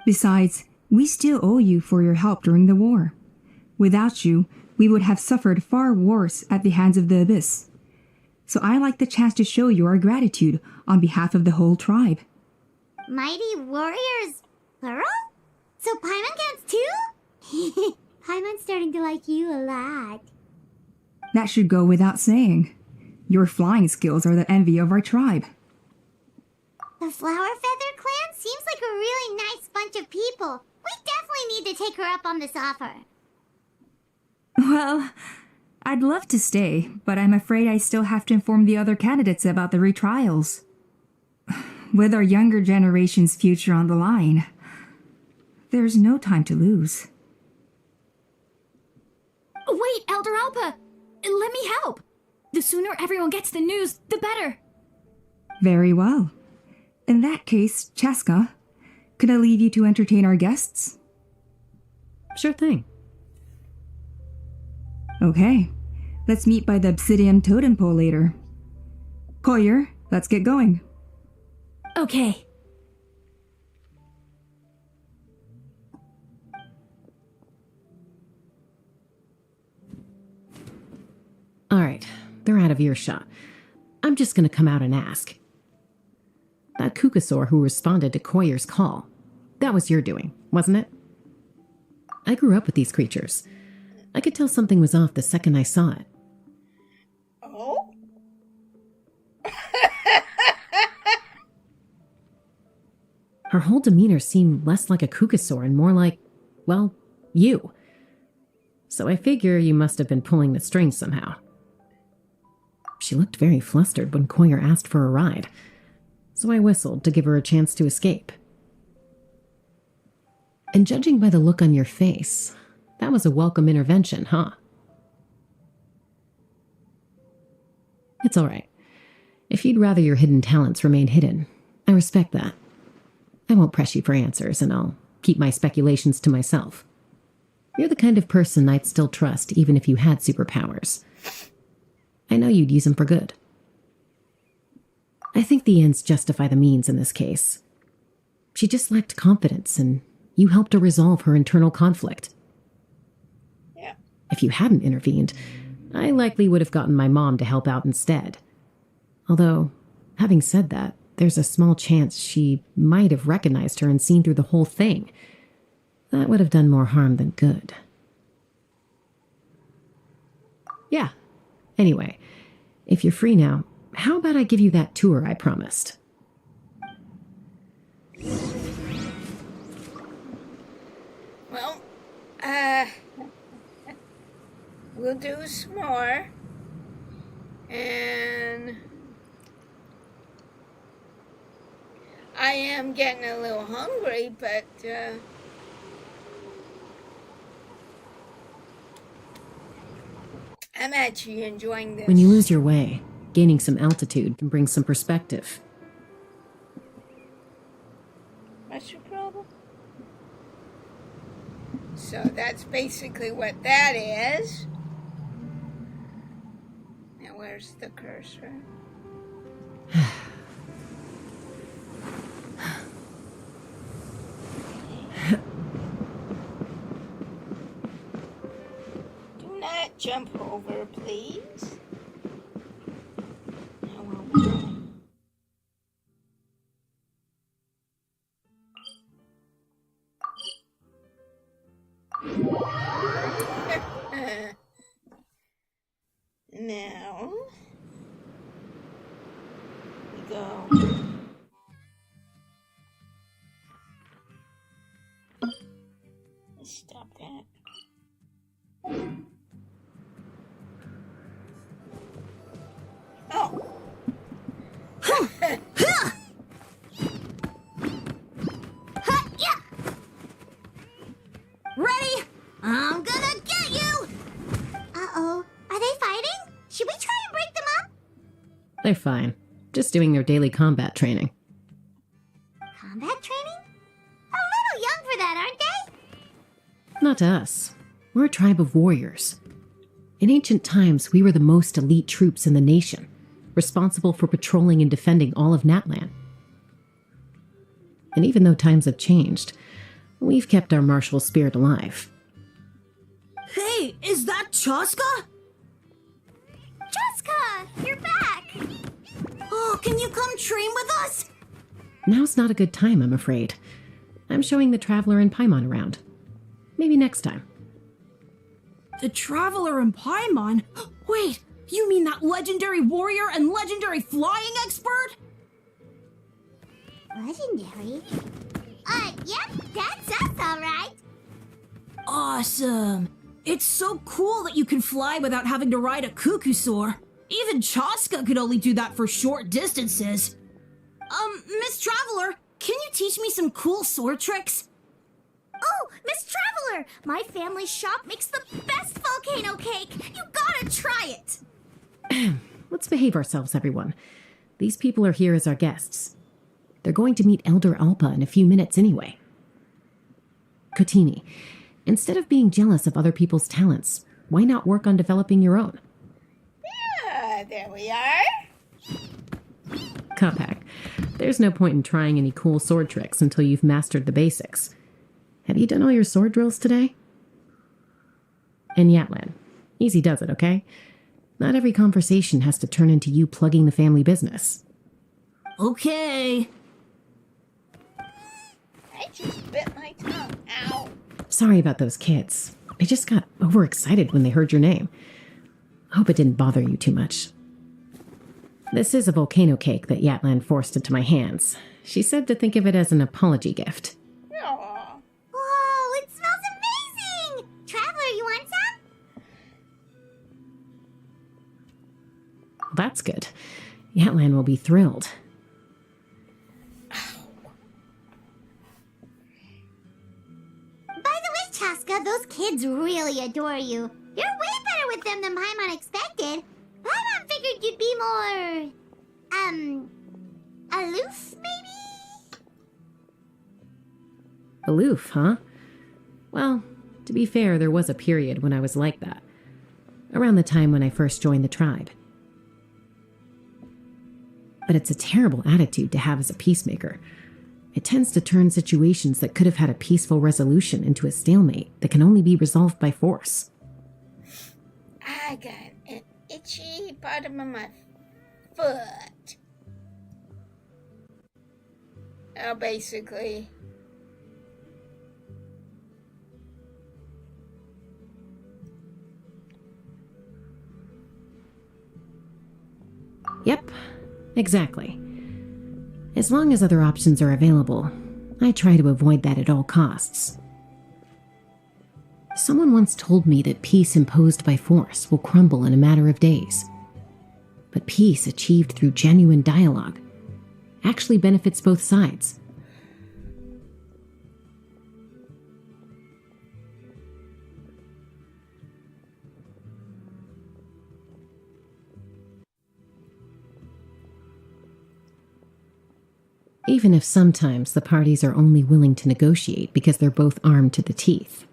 Besides, we still owe you for your help during the war. Without you, we would have suffered far worse at the hands of the Abyss. So I like the chance to show you our gratitude on behalf of the whole tribe. Mighty warriors, plural? So Paimon counts too? Paimon's starting to like you a lot. That should go without saying. Your flying skills are the envy of our tribe. The Flower Feather clan seems like a really nice bunch of people. We definitely need to take her up on this offer. Well, I'd love to stay, but I'm afraid I still have to inform the other candidates about the retrials. With our younger generation's future on the line, There's no time to lose. Wait, Elder Alpa! Let me help! The sooner everyone gets the news, the better! Very well. In that case, Chaska, could I leave you to entertain our guests? Sure thing. Okay. Let's meet by the obsidian totem pole later. Koyer, let's get going. Okay. All right, they're out of earshot. I'm just gonna come out and ask. That Kukasaur who responded to Koyer's call, that was your doing, wasn't it? I grew up with these creatures. I could tell something was off the second I saw it. Oh? Her whole demeanor seemed less like a Kukasaur and more like, well, you. So I figure you must have been pulling the strings somehow. She looked very flustered when Koyer asked for a ride, so I whistled to give her a chance to escape. And judging by the look on your face, that was a welcome intervention, huh? It's all right. If you'd rather your hidden talents remain hidden, I respect that. I won't press you for answers, and I'll keep my speculations to myself. You're the kind of person I'd still trust even if you had superpowers. I know you'd use them for good. I think the ends justify the means in this case. She just lacked confidence, and you helped her resolve her internal conflict. Yeah. If you hadn't intervened, I likely would have gotten my mom to help out instead. Although, having said that, there's a small chance she might have recognized her and seen through the whole thing. That would have done more harm than good. Yeah. Anyway, if you're free now, how about I give you that tour I promised? Well, we'll do some more. And I am getting a little hungry, but I'm actually enjoying this. When you lose your way, gaining some altitude can bring some perspective. What's your problem? So that's basically what that is. Now where's the cursor? Do not jump over, please. Now we'll go. Now we go. Let's stop that. Oh. Ready? I'm gonna get you! Uh-oh. Are they fighting? Should we try and break them up? They're fine. Just doing their daily combat training. Combat training? A little young for that, aren't they? Not to us. We're a tribe of warriors. In ancient times, we were the most elite troops in the nation, responsible for patrolling and defending all of Natlan. And even though times have changed, we've kept our martial spirit alive. Hey, is that Chaska? Jessica, you're back! Oh, can you come train with us? Now's not a good time, I'm afraid. I'm showing the Traveler and Paimon around. Maybe next time. The Traveler and Paimon? Wait, you mean that legendary warrior and legendary flying expert? Legendary? Yep, that's us, alright. Awesome. It's so cool that you can fly without having to ride a Kukusaur. Even Chaska could only do that for short distances. Miss Traveler, can you teach me some cool sword tricks? Oh, Miss Traveler! My family's shop makes the best volcano cake! You gotta try it! Let's behave ourselves, everyone. These people are here as our guests. They're going to meet Elder Alpa in a few minutes anyway. Kotini, instead of being jealous of other people's talents, why not work on developing your own? Yeah, there we are. Cuphack, there's no point in trying any cool sword tricks until you've mastered the basics. Have you done all your sword drills today? And Yatlan, easy does it, okay? Not every conversation has to turn into you plugging the family business. Okay. I just bit my tongue. Ow. Sorry about those kids. They just got overexcited when they heard your name. I hope it didn't bother you too much. This is a volcano cake that Yatlan forced into my hands. She said to think of it as an apology gift. Aw. Whoa, it smells amazing! Traveler, you want some? That's good. Yatlan will be thrilled. By the way, Chaska, those kids really adore you. You're way better with them than Paimon expected. Paimon figured you'd be more... aloof, maybe? Aloof, huh? Well, to be fair, there was a period when I was like that. Around the time when I first joined the tribe. But it's a terrible attitude to have as a peacemaker. It tends to turn situations that could have had a peaceful resolution into a stalemate that can only be resolved by force. I got an itchy bottom of my foot. Oh, basically. Yep, exactly. As long as other options are available, I try to avoid that at all costs. Someone once told me that peace imposed by force will crumble in a matter of days. But peace achieved through genuine dialogue actually benefits both sides. Even if sometimes the parties are only willing to negotiate because they're both armed to the teeth.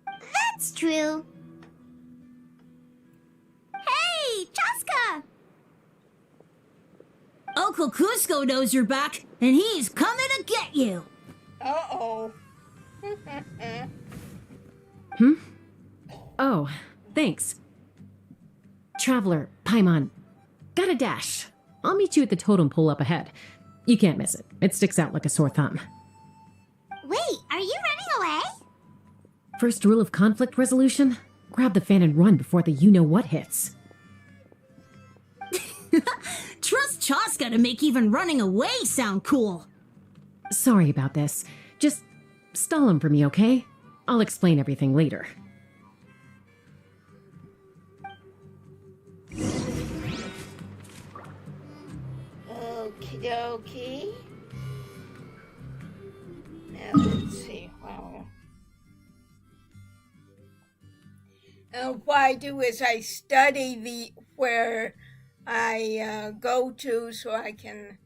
That's true. Hey, Chaska! Uncle Cusco knows you're back, and he's coming to get you. Uh-oh. Oh, thanks. Traveler, Paimon, got a dash. I'll meet you at the totem pole up ahead. You can't miss it. It sticks out like a sore thumb. Wait, are you running away? First rule of conflict resolution? Grab the fan and run before the you-know-what hits. Trust Chaska to make even running away sound cool. Sorry about this. Just stall him for me, okay? I'll explain everything later. Okie dokie. Now let's see. Wow. What I do is I study where I go to so I can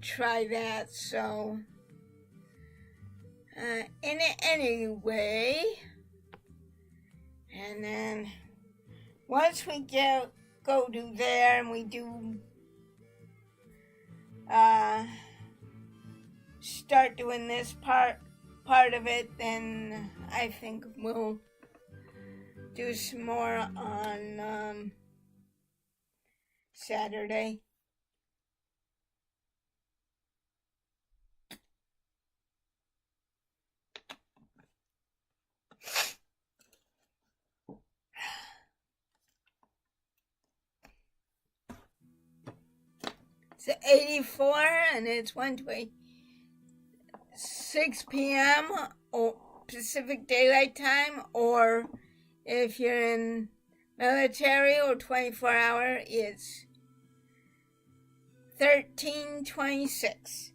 try that. So anyway, and then once we go to there and we do start doing this part of it, then I think we'll do some more on Saturday. It's 84 and it's 6 p.m. or Pacific Daylight Time, or if you're in Military or 24-hour is 1326.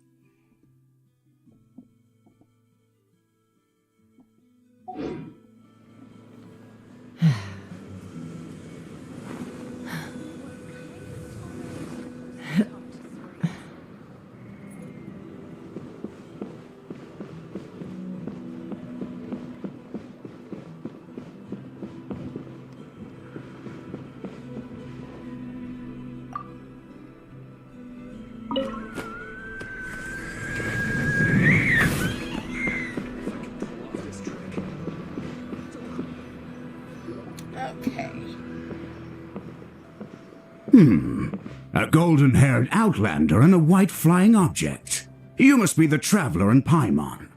Okay. A golden-haired outlander and a white flying object. You must be the traveler in Paimon.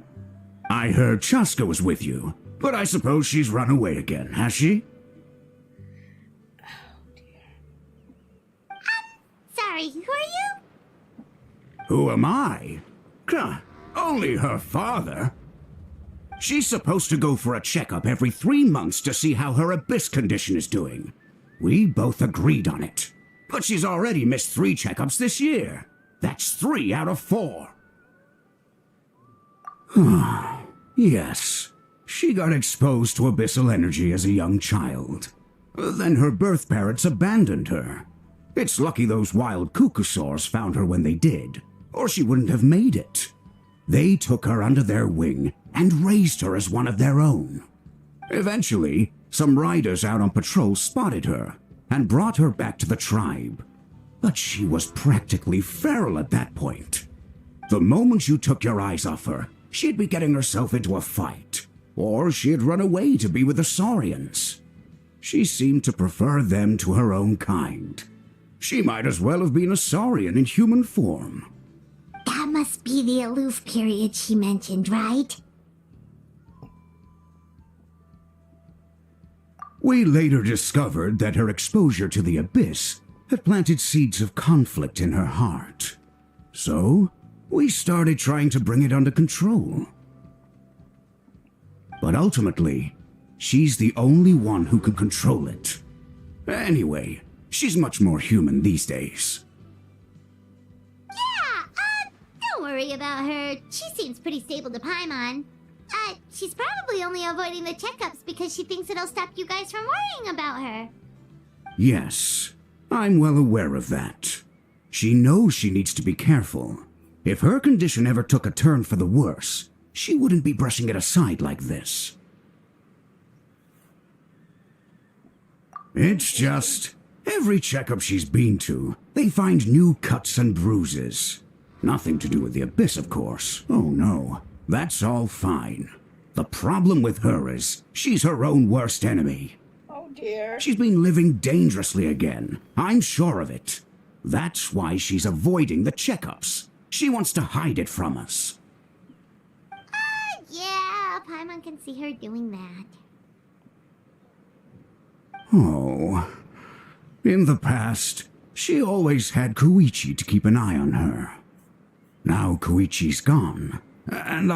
I heard Chaska was with you, but I suppose she's run away again, has she? Oh, dear. Sorry, who are you? Who am I? Only her father. She's supposed to go for a checkup every 3 months to see how her abyss condition is doing. We both agreed on it. But she's already missed 3 checkups this year. That's 3 out of 4. Yes, she got exposed to abyssal energy as a young child. Then her birth parents abandoned her. It's lucky those wild cuckoosaurs found her when they did, or she wouldn't have made it. They took her under their wing and raised her as one of their own. Eventually, some riders out on patrol spotted her and brought her back to the tribe. But she was practically feral at that point. The moment you took your eyes off her, she'd be getting herself into a fight, or she'd run away to be with the Saurians. She seemed to prefer them to her own kind. She might as well have been a Saurian in human form. That must be the aloof period she mentioned, right? We later discovered that her exposure to the abyss had planted seeds of conflict in her heart. So, we started trying to bring it under control. But ultimately, she's the only one who can control it. Anyway, she's much more human these days. Yeah, don't worry about her. She seems pretty stable to Paimon. She's probably only avoiding the checkups because she thinks it'll stop you guys from worrying about her. Yes, I'm well aware of that. She knows she needs to be careful. If her condition ever took a turn for the worse, she wouldn't be brushing it aside like this. It's just, every checkup she's been to, they find new cuts and bruises. Nothing to do with the abyss, of course. Oh no, that's all fine. The problem with her is, she's her own worst enemy. Oh dear. She's been living dangerously again. I'm sure of it. That's why she's avoiding the checkups. She wants to hide it from us. Yeah, Paimon can see her doing that. Oh. In the past, she always had Koichi to keep an eye on her. Now Koichi's gone, and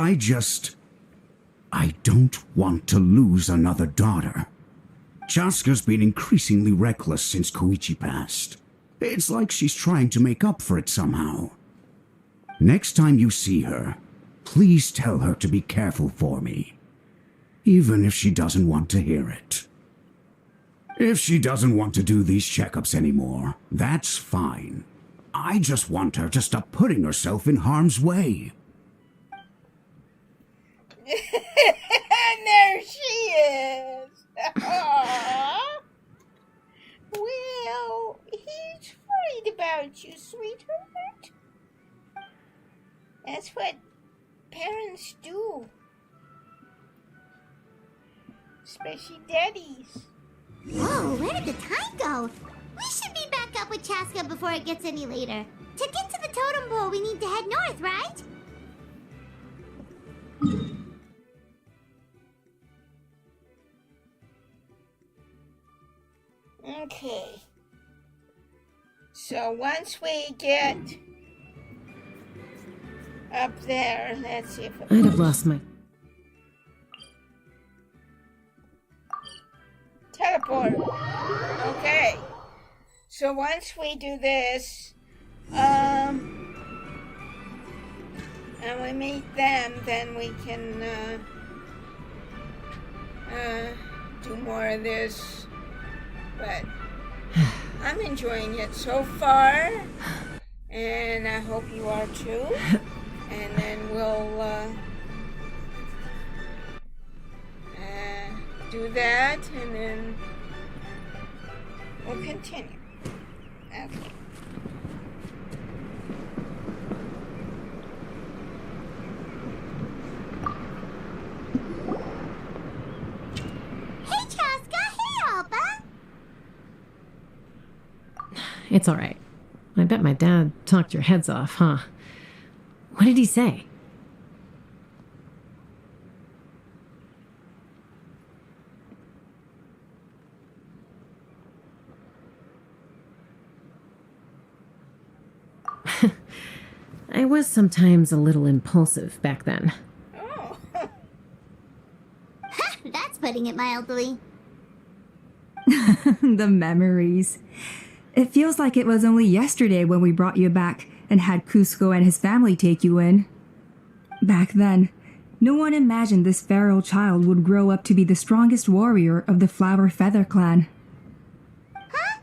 I don't want to lose another daughter. Chaska's been increasingly reckless since Koichi passed. It's like she's trying to make up for it somehow. Next time you see her, please tell her to be careful for me. Even if she doesn't want to hear it. If she doesn't want to do these checkups anymore, that's fine. I just want her to stop putting herself in harm's way. There she is. Aww. Well, he's worried about you, sweetheart. That's what parents do. Especially daddies. Whoa, where did the time go? We should be back up with Chaska before it gets any later. To get to the totem pole, we need to head north, right? Okay. So once we get up there, let's see if it I'd have lost my... support. Okay. So once we do this, and we meet them, then we can do more of this. But I'm enjoying it so far, and I hope you are too. And then we'll do that, and then we'll continue. Okay. Hey, Chaska! Hey, Alba! It's all right. I bet my dad talked your heads off, huh? What did he say? I was sometimes a little impulsive back then. Oh. That's putting it mildly. The memories. It feels like it was only yesterday when we brought you back and had Cusco and his family take you in. Back then, no one imagined this feral child would grow up to be the strongest warrior of the Flower Feather clan. Huh?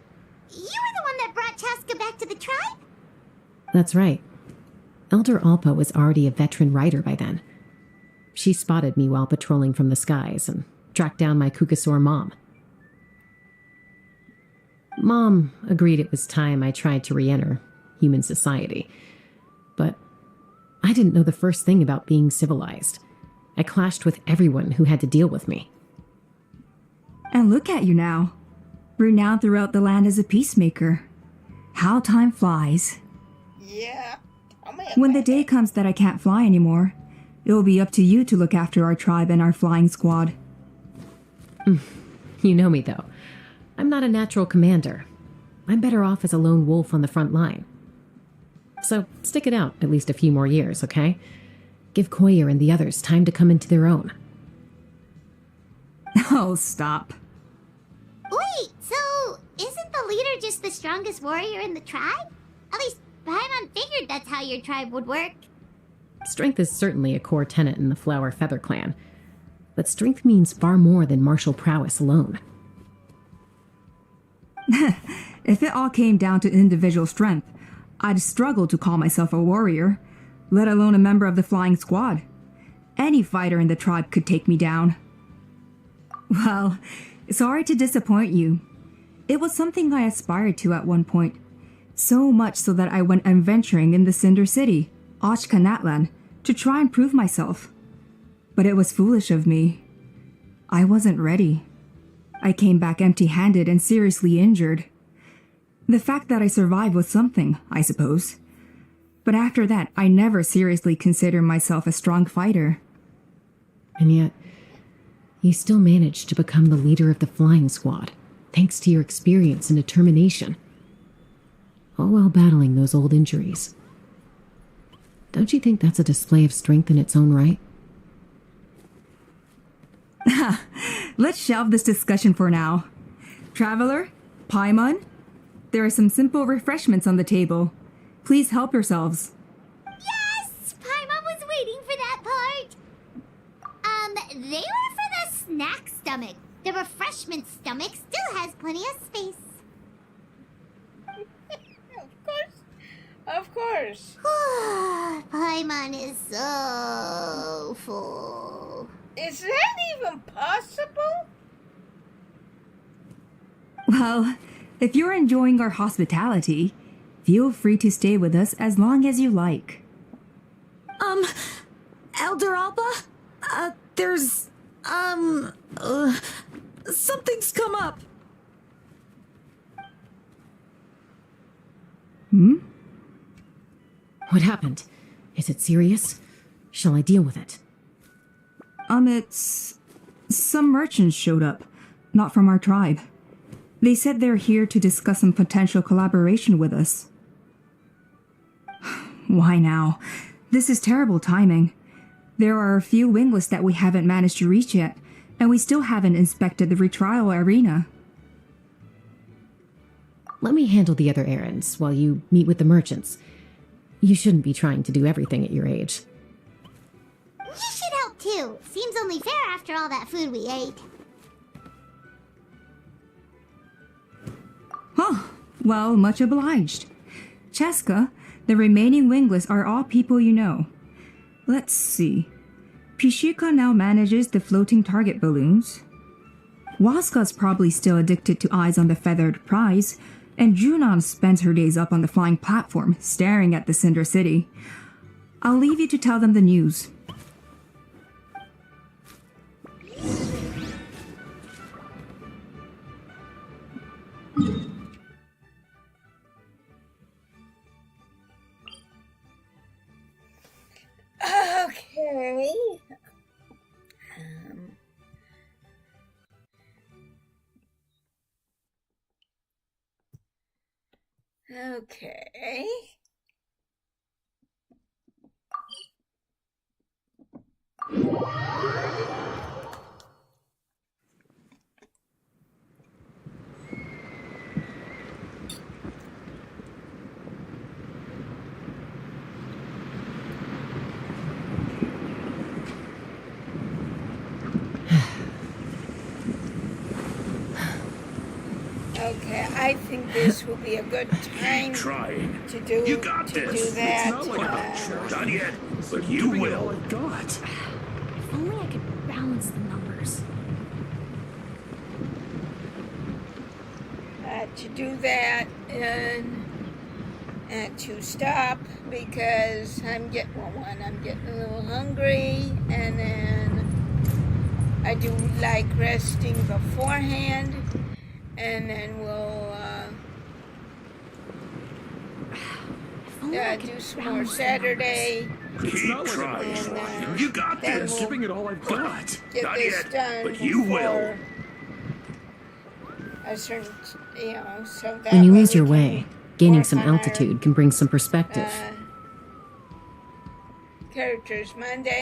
You were the one that brought Chaska back to the tribe? That's right. Elder Alpa was already a veteran rider by then. She spotted me while patrolling from the skies and tracked down my Kukasaur mom. Mom agreed it was time I tried to re-enter human society. But I didn't know the first thing about being civilized. I clashed with everyone who had to deal with me. And look at you now. Renowned throughout the land as a peacemaker. How time flies. Yeah. When the day comes that I can't fly anymore, it will be up to you to look after our tribe and our flying squad. You know me, though. I'm not a natural commander. I'm better off as a lone wolf on the front line. So stick it out at least a few more years, okay? Give Koyer and the others time to come into their own. Oh, stop. Wait, so isn't the leader just the strongest warrior in the tribe? At least Paimon figured that's how your tribe would work. Strength is certainly a core tenet in the Flower Feather clan. But strength means far more than martial prowess alone. If it all came down to individual strength, I'd struggle to call myself a warrior, let alone a member of the flying squad. Any fighter in the tribe could take me down. Well, sorry to disappoint you. It was something I aspired to at one point. So much so that I went adventuring in the Cinder City, Ashkanatlan, to try and prove myself. But it was foolish of me. I wasn't ready. I came back empty-handed and seriously injured. The fact that I survived was something, I suppose. But after that, I never seriously considered myself a strong fighter. And yet, you still managed to become the leader of the flying squad, thanks to your experience and determination. All while battling those old injuries. Don't you think that's a display of strength in its own right? Let's shelve this discussion for now. Traveler, Paimon, there are some simple refreshments on the table. Please help yourselves. Yes! Paimon was waiting for that part. They were for the snack stomach. The refreshment stomach still has plenty of space. Of course. Paimon is so full. Is that even possible? Well, if you're enjoying our hospitality, feel free to stay with us as long as you like. Elder Alba? Something's come up. What happened? Is it serious? Shall I deal with it? It's... Some merchants showed up, not from our tribe. They said they're here to discuss some potential collaboration with us. Why now? This is terrible timing. There are a few winglets that we haven't managed to reach yet, and we still haven't inspected the retrial arena. Let me handle the other errands while you meet with the merchants. You shouldn't be trying to do everything at your age. You should help too. Seems only fair after all that food we ate. Oh, well, much obliged. Cheska, the remaining wingless are all people you know. Let's see. Pishika now manages the floating target balloons. Waska's probably still addicted to Eyes on the Feathered Prize, and Junon spends her days up on the flying platform, staring at the Cinder City. I'll leave you to tell them the news. Okay. Okay. Okay, I think this will be a good time to do You got to this. do that. Not yet, but you will. If only I could balance the numbers. To do that and to stop because I'm getting a little hungry, and then I do like resting beforehand, and then we'll do some more Saturday. Keep trying. And, You got then this. we'll Giving it all I've got. Get Not this yet, done but you will. before a certain, so that When you lose we your can way, gaining work some on our, altitude can bring some perspective. characters Monday.